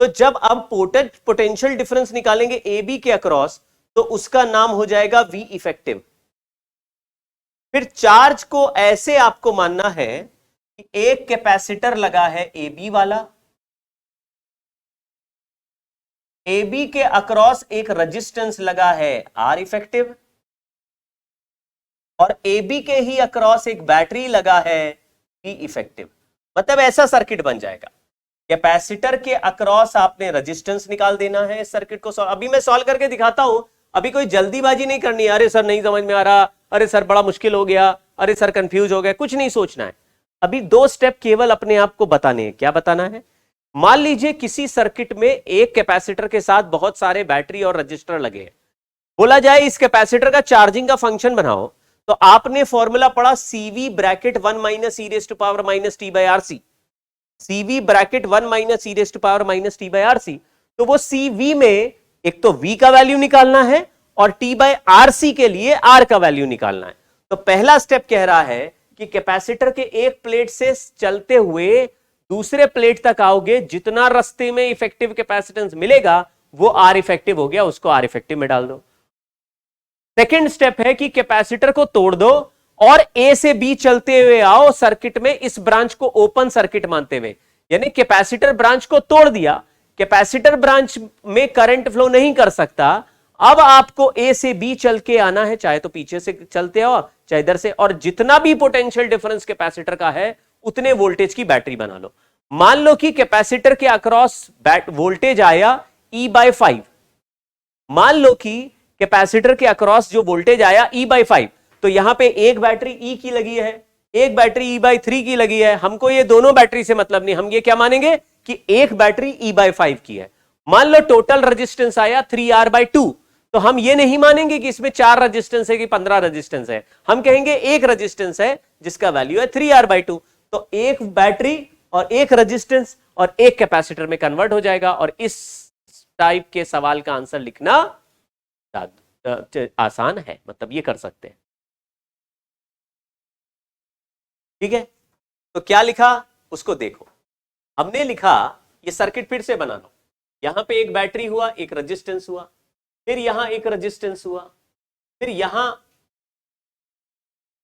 Speaker 1: तो जब अब पोटेंशियल डिफरेंस निकालेंगे ए बी के अक्रॉस तो उसका नाम हो जाएगा वी इफेक्टिव। फिर चार्ज को ऐसे आपको मानना है कि एक कैपेसिटर लगा है ए बी वाला, ए बी के अक्रॉस एक रेजिस्टेंस लगा है आर इफेक्टिव, और ए बी के ही अक्रॉस एक बैटरी लगा है बी इफेक्टिव। मतलब ऐसा सर्किट बन जाएगा। कैपेसिटर के अक्रॉस आपने रेजिस्टेंस निकाल देना है। इस सर्किट को अभी मैं सॉल्व करके दिखाता हूं, अभी कोई जल्दीबाजी नहीं करनी है। अरे सर नहीं समझ में आ रहा, अरे सर बड़ा मुश्किल हो गया, अरे सर कंफ्यूज हो गया, कुछ नहीं सोचना है। अभी दो स्टेप केवल अपने आप को बताने हैं। क्या बताना है? मान लीजिए किसी सर्किट में एक कैपेसिटर के साथ बहुत सारे बैटरी और रजिस्टर लगे हैं, बोला जाए इस कैपेसिटर का चार्जिंग का फंक्शन बनाओ, तो आपने फॉर्मूला पढ़ा CV bracket 1 minus E raise to power minus T by RC, CV bracket 1 minus E raise to power minus T by RC. तो वो CV में एक तो V का वैल्यू निकालना है और T बाई आरसी के लिए R का वैल्यू निकालना है। तो पहला स्टेप कह रहा है कि कैपेसिटर के एक प्लेट से चलते हुए दूसरे प्लेट तक आओगे, जितना रास्ते में इफेक्टिव कैपेसिटेंस मिलेगा वो आर इफेक्टिव हो गया, उसको आर इफेक्टिव में डाल दो। सेकेंड स्टेप है कि कैपेसिटर को तोड़ दो और ए से बी चलते हुए आओ सर्किट में, इस ब्रांच को ओपन सर्किट मानते हुए, यानी कैपेसिटर ब्रांच को तोड़ दिया, कैपेसिटर ब्रांच में करंट फ्लो नहीं कर सकता, अब आपको ए से बी चल के आना है, चाहे तो पीछे से चलते आओ चाहे इधर से, और जितना भी पोटेंशियल डिफरेंस कैपेसिटर का है उतने वोल्टेज की बैटरी बना लो। मान लो कि कैपेसिटर के अक्रॉस वोल्टेज आया E/5, मान लो कि कैपेसिटर के अक्रॉस जो वोल्टेज आया E/5, तो यहां पे एक बैटरी E की लगी है, एक बैटरी E/3 की लगी है। हमको ये दोनों बैटरी से मतलब नहीं, हम ये क्या मानेंगे कि एक बैटरी E/5 की है। मान लो टोटल रेजिस्टेंस आया 3R/2, तो हम ये नहीं मानेंगे कि इसमें 4 रेजिस्टेंस है कि 15 रेजिस्टेंस है, हम कहेंगे एक रेजिस्टेंस है जिसका वैल्यू है 3R/2। तो एक बैटरी और एक रेजिस्टेंस और एक कैपेसिटर में कन्वर्ट हो जाएगा, और इस टाइप के सवाल का आंसर लिखना आसान है, मतलब ये कर सकते हैं। ठीक है, तो क्या लिखा उसको देखो। हमने लिखा ये सर्किट फिर से बना लो, यहां पे एक बैटरी हुआ, एक रेजिस्टेंस हुआ, फिर यहां एक रेजिस्टेंस हुआ, फिर यहां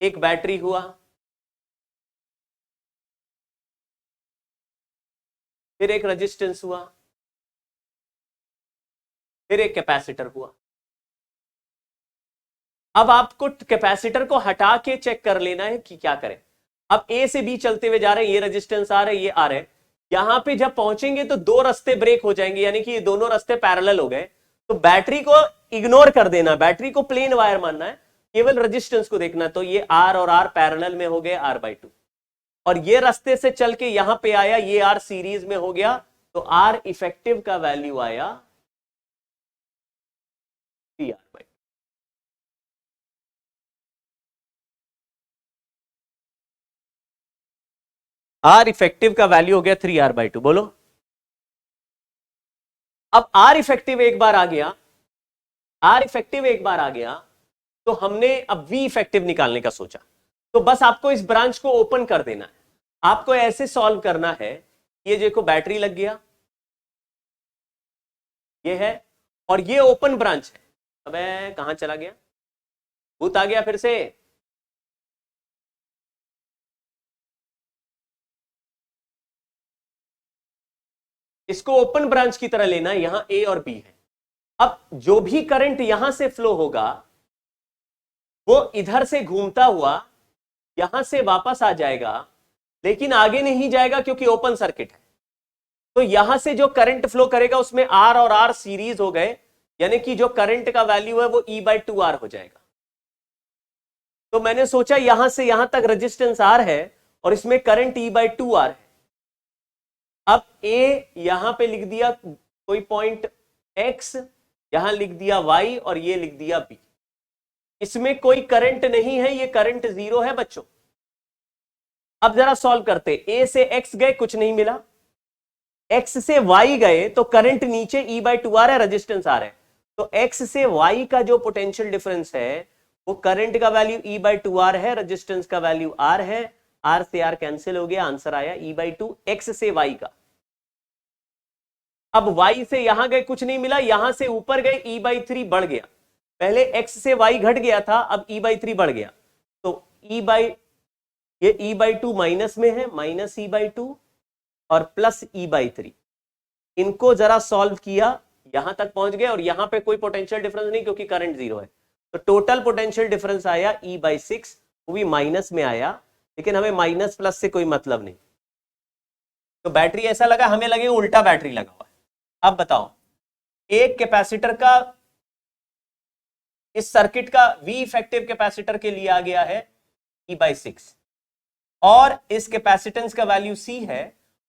Speaker 1: एक बैटरी हुआ, फिर एक रेजिस्टेंस हुआ, फिर एक कैपेसिटर हुआ। अब आपको कैपेसिटर को हटा के चेक कर लेना है कि क्या करें। अब ए से बी चलते हुए जा रहे हैं, ये रेजिस्टेंस आ रहे हैं, ये आ रहे हैं, यहां पे जब पहुंचेंगे तो दो रास्ते ब्रेक हो जाएंगे, यानी कि ये दोनों रास्ते पैरेलल हो गए। तो बैटरी को इग्नोर कर देना, बैटरी को प्लेन वायर मानना है, केवल रेजिस्टेंस को देखना। तो ये आर और आर पैरेलल में हो गए R/2, और ये रास्ते से चल के यहां पे आया, ये आर सीरीज में हो गया, तो आर इफेक्टिव का वैल्यू आया 3R/2। आर इफेक्टिव का वैल्यू हो गया 3R/2। बोलो, अब आर इफेक्टिव एक बार आ गया, आर इफेक्टिव एक बार आ गया, तो हमने अब वी इफेक्टिव निकालने का सोचा। तो बस आपको इस ब्रांच को ओपन कर देना है, आपको ऐसे सॉल्व करना है। ये देखो बैटरी लग गया, ये है, और ये ओपन ब्रांच है। अबे कहां चला गया, भूत आ गया फिर से। इसको ओपन ब्रांच की तरह लेना, यहां ए और बी है। अब जो भी करंट यहां से फ्लो होगा वो इधर से घूमता हुआ यहां से वापस आ जाएगा, लेकिन आगे नहीं जाएगा क्योंकि ओपन सर्किट है। तो यहां से जो करंट फ्लो करेगा उसमें आर और आर सीरीज हो गए, यानी कि जो करंट का वैल्यू है वो E/2R हो जाएगा। तो मैंने सोचा यहां से यहां तक रेजिस्टेंस R है और इसमें करंट E/2R है। अब ए यहां पे लिख दिया कोई पॉइंट X, यहां लिख दिया Y और ये लिख दिया B। इसमें कोई करंट नहीं है, ये करंट 0 है बच्चों। अब जरा सॉल्व करते, ए से X गए कुछ नहीं मिला, X से Y गए तो करंट नीचे E/2R है, रेजिस्टेंस R है। तो X से Y का जो पोटेंशियल डिफरेंस है वो करंट का वैल्यू E/2R है, रेजिस्टेंस का वैल्यू R है, R से R कैंसिल हो गया, आंसर आया E/2 X से Y का। अब Y से यहां गए कुछ नहीं मिला, यहां से ऊपर गए E/3 बढ़ गया, पहले X से Y घट गया था, अब E/3 बढ़ गया। तो ये E/2 माइनस में है, माइनस E/2 और प्लस E/3। इनको जरा सॉल्व किया, यहां तक पहुंच गए, और यहां पे कोई पोटेंशियल डिफरेंस नहीं क्योंकि करंट 0 है। तो टोटल पोटेंशियल डिफरेंस आया E/6, वो भी माइनस में आया, लेकिन हमें माइनस प्लस से कोई मतलब नहीं। तो बैटरी ऐसा लगा हमें लगे उल्टा बैटरी लगा हुआ है। अब बताओ, एक कैपेसिटर का, इस सर्किट का V इफेक्टिव कैपेसिटर के लिए आ गया है E/6, और इस कैपेसिटेंस का वैल्यू C है,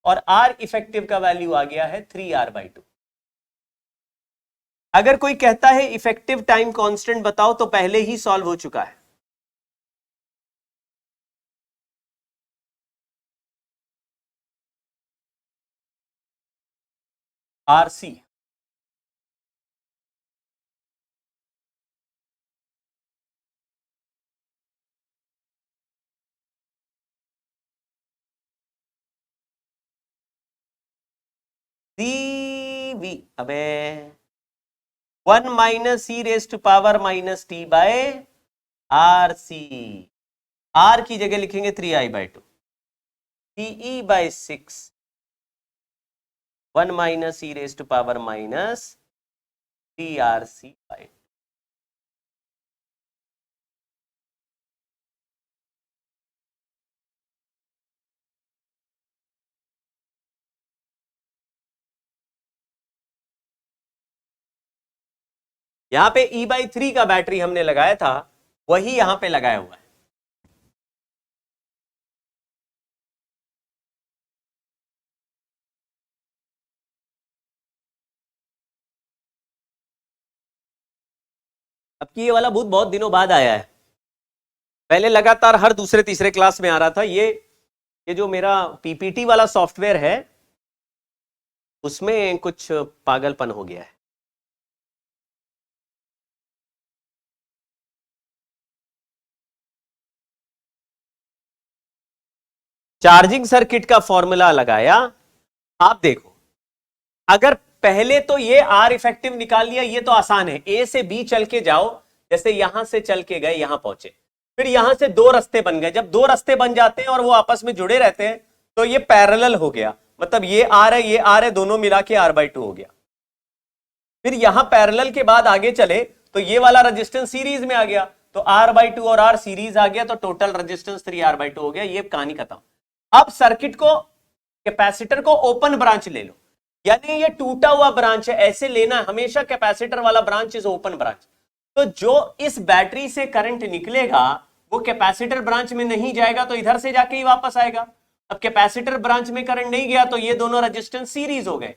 Speaker 1: और आर इफेक्टिव का वैल्यू आ गया है 3R/2। अगर कोई कहता है इफेक्टिव टाइम कांस्टेंट बताओ तो पहले ही सॉल्व हो चुका है। RC CV अबे 1 minus E raise to power minus T by RC। R की जगह लिखेंगे 3I/2 TE/6 1 minus E raise to power minus TRC/2। यहां पे E/3 का बैटरी हमने लगाया था, वही यहां पे लगाया हुआ है। अब की ये वाला भूत बहुत दिनों बाद आया है, पहले लगातार हर दूसरे तीसरे क्लास में आ रहा था। ये जो मेरा पीपीटी वाला सॉफ्टवेयर है उसमें कुछ पागलपन हो गया है। चार्जिंग सर्किट का फॉर्मूला लगाया, आप देखो, अगर पहले तो ये आर इफेक्टिव निकाल लिया, ये तो आसान है। ए से बी चल के जाओ, जैसे यहां से चल के गए यहां पहुंचे, फिर यहां से दो रास्ते बन गए। जब दो रास्ते बन जाते हैं और वो आपस में जुड़े रहते हैं तो ये पैरेलल हो गया, मतलब ये आर है, ये आर है, दोनों मिला के R/2 हो गया। फिर यहां पैरेलल के बाद आगे चले तो ये वाला रेजिस्टेंस सीरीज में आ गया, तो R/2 और R सीरीज आ गया, तो टोटल रेजिस्टेंस 3R/2 हो गया। ये कहानी खत्म। अब सर्किट को, कैपेसिटर को ओपन ब्रांच ले लो, यानी ये टूटा हुआ ब्रांच है, ऐसे लेना हमेशा। कैपेसिटर वाला ब्रांच इज ओपन ब्रांच, तो जो इस बैटरी से करंट निकलेगा वो कैपेसिटर ब्रांच में नहीं जाएगा, तो इधर से जाके ही वापस आएगा। अब कैपेसिटर ब्रांच में करंट नहीं गया तो ये दोनों रेजिस्टेंस सीरीज हो गए।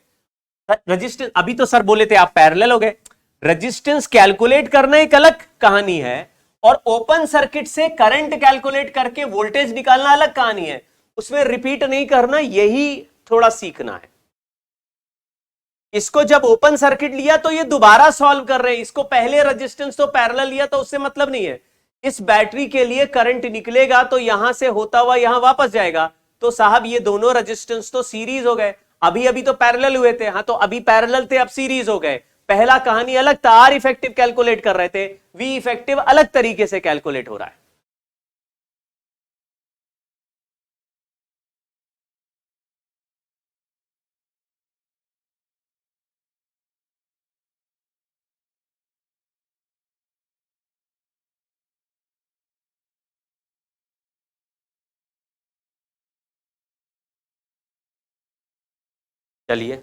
Speaker 1: रेजिस्टेंस, अभी तो सर बोले थे आप पैरेलल हो गए। रेजिस्टेंस कैलकुलेट करना एक अलग कहानी है, और ओपन सर्किट से करंट कैलकुलेट करके वोल्टेज निकालना अलग कहानी है। उसमें रिपीट नहीं करना, यही थोड़ा सीखना है। इसको जब ओपन सर्किट लिया तो ये दोबारा सॉल्व कर रहे हैं, इसको पहले रेजिस्टेंस तो पैरेलल लिया तो उससे मतलब नहीं है। इस बैटरी के लिए करंट निकलेगा तो यहां से होता हुआ यहां वापस जाएगा, तो साहब ये दोनों रेजिस्टेंस तो सीरीज हो गए। अभी अभी तो पैरेलल हुए थे, हाँ तो अभी पैरेलल थे, अब सीरीज हो गए। पहला कहानी अलग था, आर इफेक्टिव कैलकुलेट कर रहे थे, वी इफेक्टिव अलग तरीके से कैलकुलेट हो रहा है। चलिए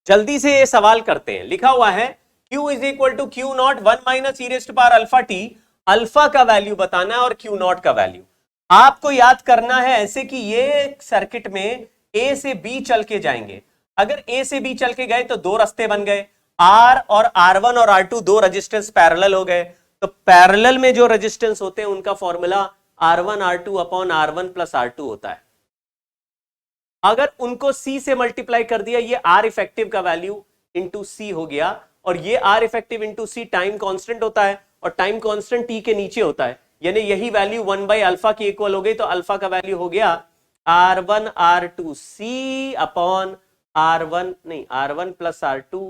Speaker 1: जल्दी से ये सवाल करते हैं। लिखा हुआ है Q is equal to Q naught 1 minus E raise to power alpha T. Alpha का वैल्यू बताना है और Q नॉट का वैल्यू आपको याद करना है, ऐसे कि ये सर्किट में A से B चल के जाएंगे। अगर A से B चल के गए तो दो रास्ते बन गए, R और R1 और R2 दो रेजिस्टेंस पैरेलल हो गए। तो पैरेलल में जो रेजिस्टेंस होते हैं उनका formula R1 R2 upon R1 plus R2 होता है। अगर उनको C से मल्टीप्लाई कर दिया, ये R इफेक्टिव का वैल्यू इंटू C हो गया, और ये R effective into C time constant होता है, और टाइम कांस्टेंट T के नीचे होता है, यानी यही वैल्यू 1 बाई अल्फा की इक्वल हो गई। तो अल्फा का वैल्यू हो गया R1 R2 C upon R1 plus R2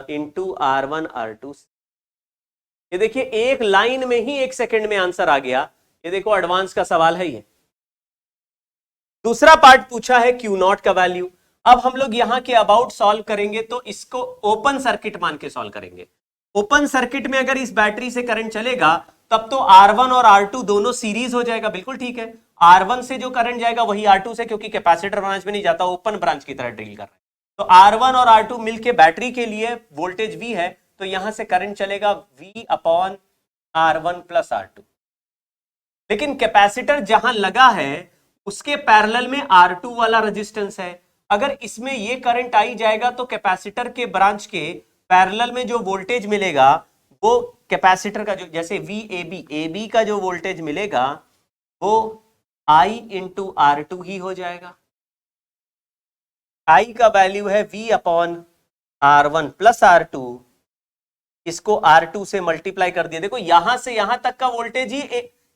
Speaker 1: into R1 R2। ये देखिए एक लाइन में ही एक सेकंड में आंसर आ गया। ये देखो एडवांस का सवाल है ये। दूसरा पार्ट पूछा है Q नॉट का वैल्यू। अब हम लोग यहां के अबाउट सॉल्व करेंगे तो इसको ओपन सर्किट मान के सॉल्व करेंगे। ओपन सर्किट में अगर इस बैटरी से करंट चलेगा तब तो R1 और R2 दोनों सीरीज हो जाएगा, बिल्कुल ठीक है। R1 से जो करंट जाएगा वही R2 से, क्योंकि कैपेसिटर ब्रांच में नहीं जाता, ओपन ब्रांच की तरह डील कर रहे हैं। तो R1 और R2 मिलके बैटरी के लिए वोल्टेज V है, तो यहां से करंट चलेगा V upon R1 plus R2। लेकिन कैपेसिटर जहां लगा है उसके पैरेलल में R2 वाला रेजिस्टेंस है। अगर इसमें ये करंट आई जाएगा तो कैपेसिटर के ब्रांच के पैरेलल में जो वोल्टेज मिलेगा वो कैपेसिटर का जो जैसे VAB का जो वोल्टेज मिलेगा वो I इंटू R2 ही हो जाएगा। I का वैल्यू है V upon R1 plus R2, इसको R2 से मल्टीप्लाई कर दिया। देखो यहां से यहां तक का वोल्टेज ही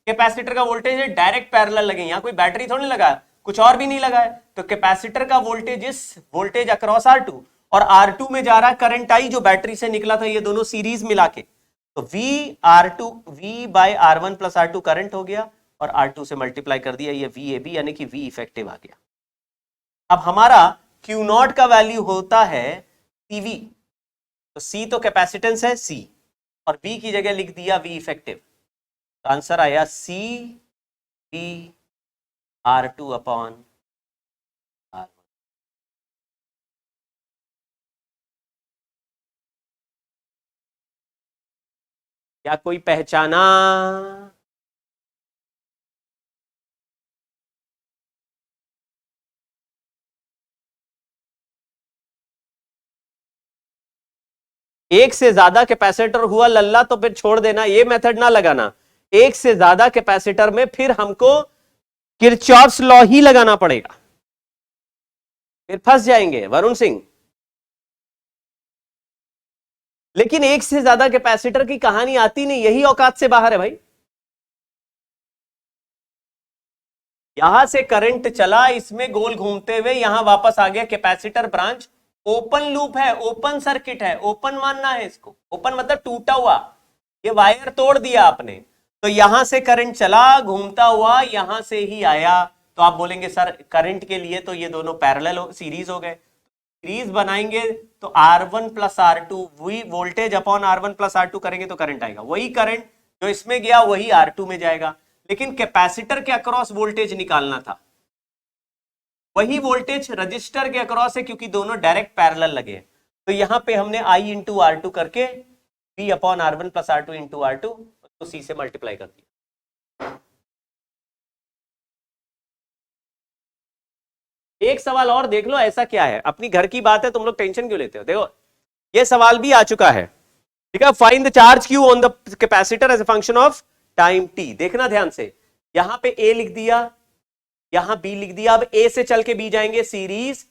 Speaker 1: कैपेसिटर का वोल्टेज है, डायरेक्ट पैरेलल लगे, यहां कोई बैटरी थोड़ी लगा है, कुछ और भी नहीं लगा है। तो कैपेसिटर का वोल्टेज इस वोल्टेज अक्रॉस R2 और R2 में जा रहा है करंट आई जो बैटरी से निकला था, ये दोनों सीरीज मिला के, तो V bye R1 plus R2 current हो गया और R2 से मल्टीप्लाई कर दिया, ये VAB यानी कि V इफेक्टिव आ गया। अब हमारा Q0 का वैल्यू होता है CV, तो C तो कैपेसिटेंस है C और V की जगह लिख दिया V इफेक्टिव, तो आंसर आया CV R2 अपॉन R1। क्या कोई पहचाना? एक से ज्यादा कैपेसिटर हुआ लल्ला तो फिर छोड़ देना, ये मेथड ना लगाना। एक से ज्यादा कैपेसिटर में फिर हमको किरचॉफ्स लॉ ही लगाना पड़ेगा, फिर फंस जाएंगे वरुण सिंह। लेकिन एक से ज्यादा कैपेसिटर की कहानी आती नहीं, यही औकात से बाहर है भाई। यहां से करंट चला, इसमें गोल घूमते हुए यहां वापस आ गया, कैपेसिटर ब्रांच ओपन लूप है, ओपन सर्किट है, ओपन मानना है इसको। ओपन मतलब टूटा हुआ, ये वायर तोड़ दिया आपने, तो यहां से करंट चला घूमता हुआ यहां से ही आया। तो आप बोलेंगे सर करंट के लिए तो ये दोनों पैरेलल सीरीज हो गए, सीरीज बनाएंगे तो R1 प्लस R2 वही voltage upon R1 plus R2 करेंगे तो करंट आएगा, वही करंट जो इसमें गया वही R2 में जाएगा। लेकिन कैपेसिटर के अक्रॉस वोल्टेज निकालना था, वही वोल्टेज रजिस्टर के अक्रॉस है क्योंकि दोनों डायरेक्ट पैरेलल लगे। तो यहां पे हमने I इंटू R2 करके V upon R1 plus R2 into R2 उसको C से मल्टीप्लाई कर दिया। एक सवाल और देख लो, ऐसा क्या है, अपनी घर की बात है, तुम लोग टेंशन क्यों लेते हो। देखो ये सवाल भी आ चुका है, ठीक है। Find the charge Q on the capacitor as a function of time T। देखना ध्यान से, यहां पे A लिख दिया, यहां B लिख दिया। अब A से चल के B जाएंगे, सीरीज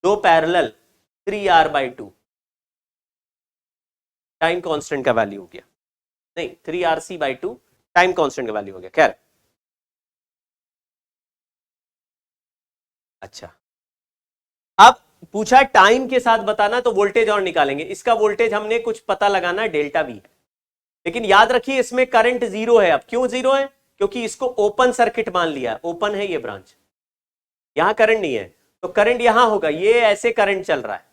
Speaker 1: दो पैरेलल 3R/2, टाइम कांस्टेंट का वैल्यू हो गया, नहीं 3RC/2 टाइम कांस्टेंट का वैल्यू हो गया। खैर अच्छा, अब पूछा टाइम के साथ बताना, तो वोल्टेज और निकालेंगे। इसका वोल्टेज हमने कुछ पता लगाना, डेल्टा V, लेकिन याद रखिए इसमें करंट जीरो है। अब क्यों जीरो है? क्योंकि इसको ओपन सर्किट मान लिया, ओपन है ये ब्रांच, यहां करंट नहीं है, तो करंट यहां होगा, ये ऐसे करंट चल रहा है।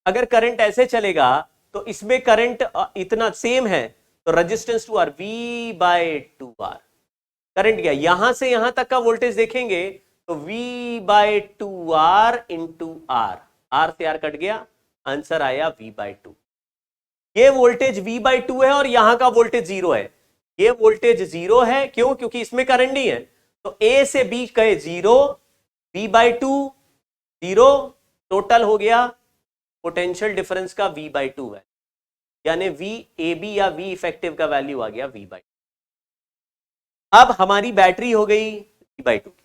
Speaker 1: अगर करंट ऐसे चलेगा तो इसमें करंट इतना सेम है, तो resistance to are V/2R, current गया यहां से यहां तक का वोल्टेज देखेंगे तो V/2R इंटू R, R से R कट गया, आंसर आया V/2। ये वोल्टेज V/2 है और यहां का वोल्टेज जीरो है। ये वोल्टेज जीरो है क्यों? क्योंकि इसमें करंट नहीं है, तो A से B गए जीरो, V/2 जीरो, टोटल हो गया पोटेंशियल डिफरेंस का V/2 है, यानी VAB या V इफेक्टिव का वैल्यू आ गया V/2। अब हमारी बैटरी हो गई V/2 की,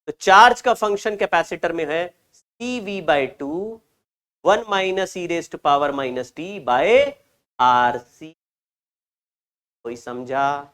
Speaker 1: तो चार्ज का फंक्शन कैपेसिटर में है CV/2 1 माइनस e⁻t/RC। कोई समझा?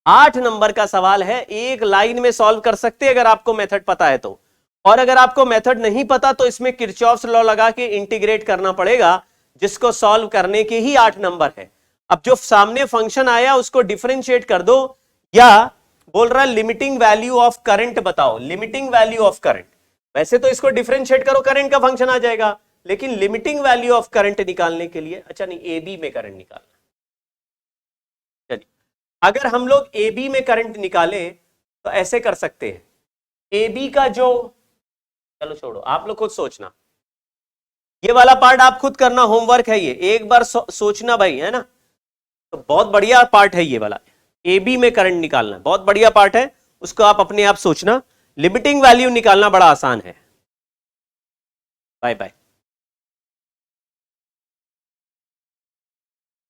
Speaker 1: आठ नंबर का सवाल है, एक लाइन में सॉल्व कर सकते अगर आपको मेथड पता है तो, और अगर आपको मेथड नहीं पता तो इसमें किरचॉफ्स लॉ लगा के इंटीग्रेट करना पड़ेगा, जिसको सॉल्व करने के ही 8 नंबर है। अब जो सामने फंक्शन आया उसको डिफरेंशिएट कर दो, या बोल रहा है लिमिटिंग वैल्यू ऑफ करंट बताओ, लिमिटिंग वैल्यू ऑफ करंट। वैसे तो इसको डिफरेंशिएट करो, करंट का फंक्शन आ जाएगा, लेकिन लिमिटिंग वैल्यू ऑफ करंट निकालने के लिए, अच्छा नहीं ए बी में करंट निकालना। चलिए अगर हम लोग ए बी में करंट निकालें तो ऐसे कर सकते हैं, ए बी का जो, चलो छोड़ो, आप लोग खुद सोचना, ये वाला पार्ट आप खुद करना, होमवर्क है ये, एक बार सोचना भाई, है ना। तो बहुत बढ़िया पार्ट है ये वाला, ए बी में करंट निकालना बहुत बढ़िया पार्ट है, उसको आप अपने आप सोचना। लिमिटिंग वैल्यू निकालना बड़ा आसान है। Bye bye.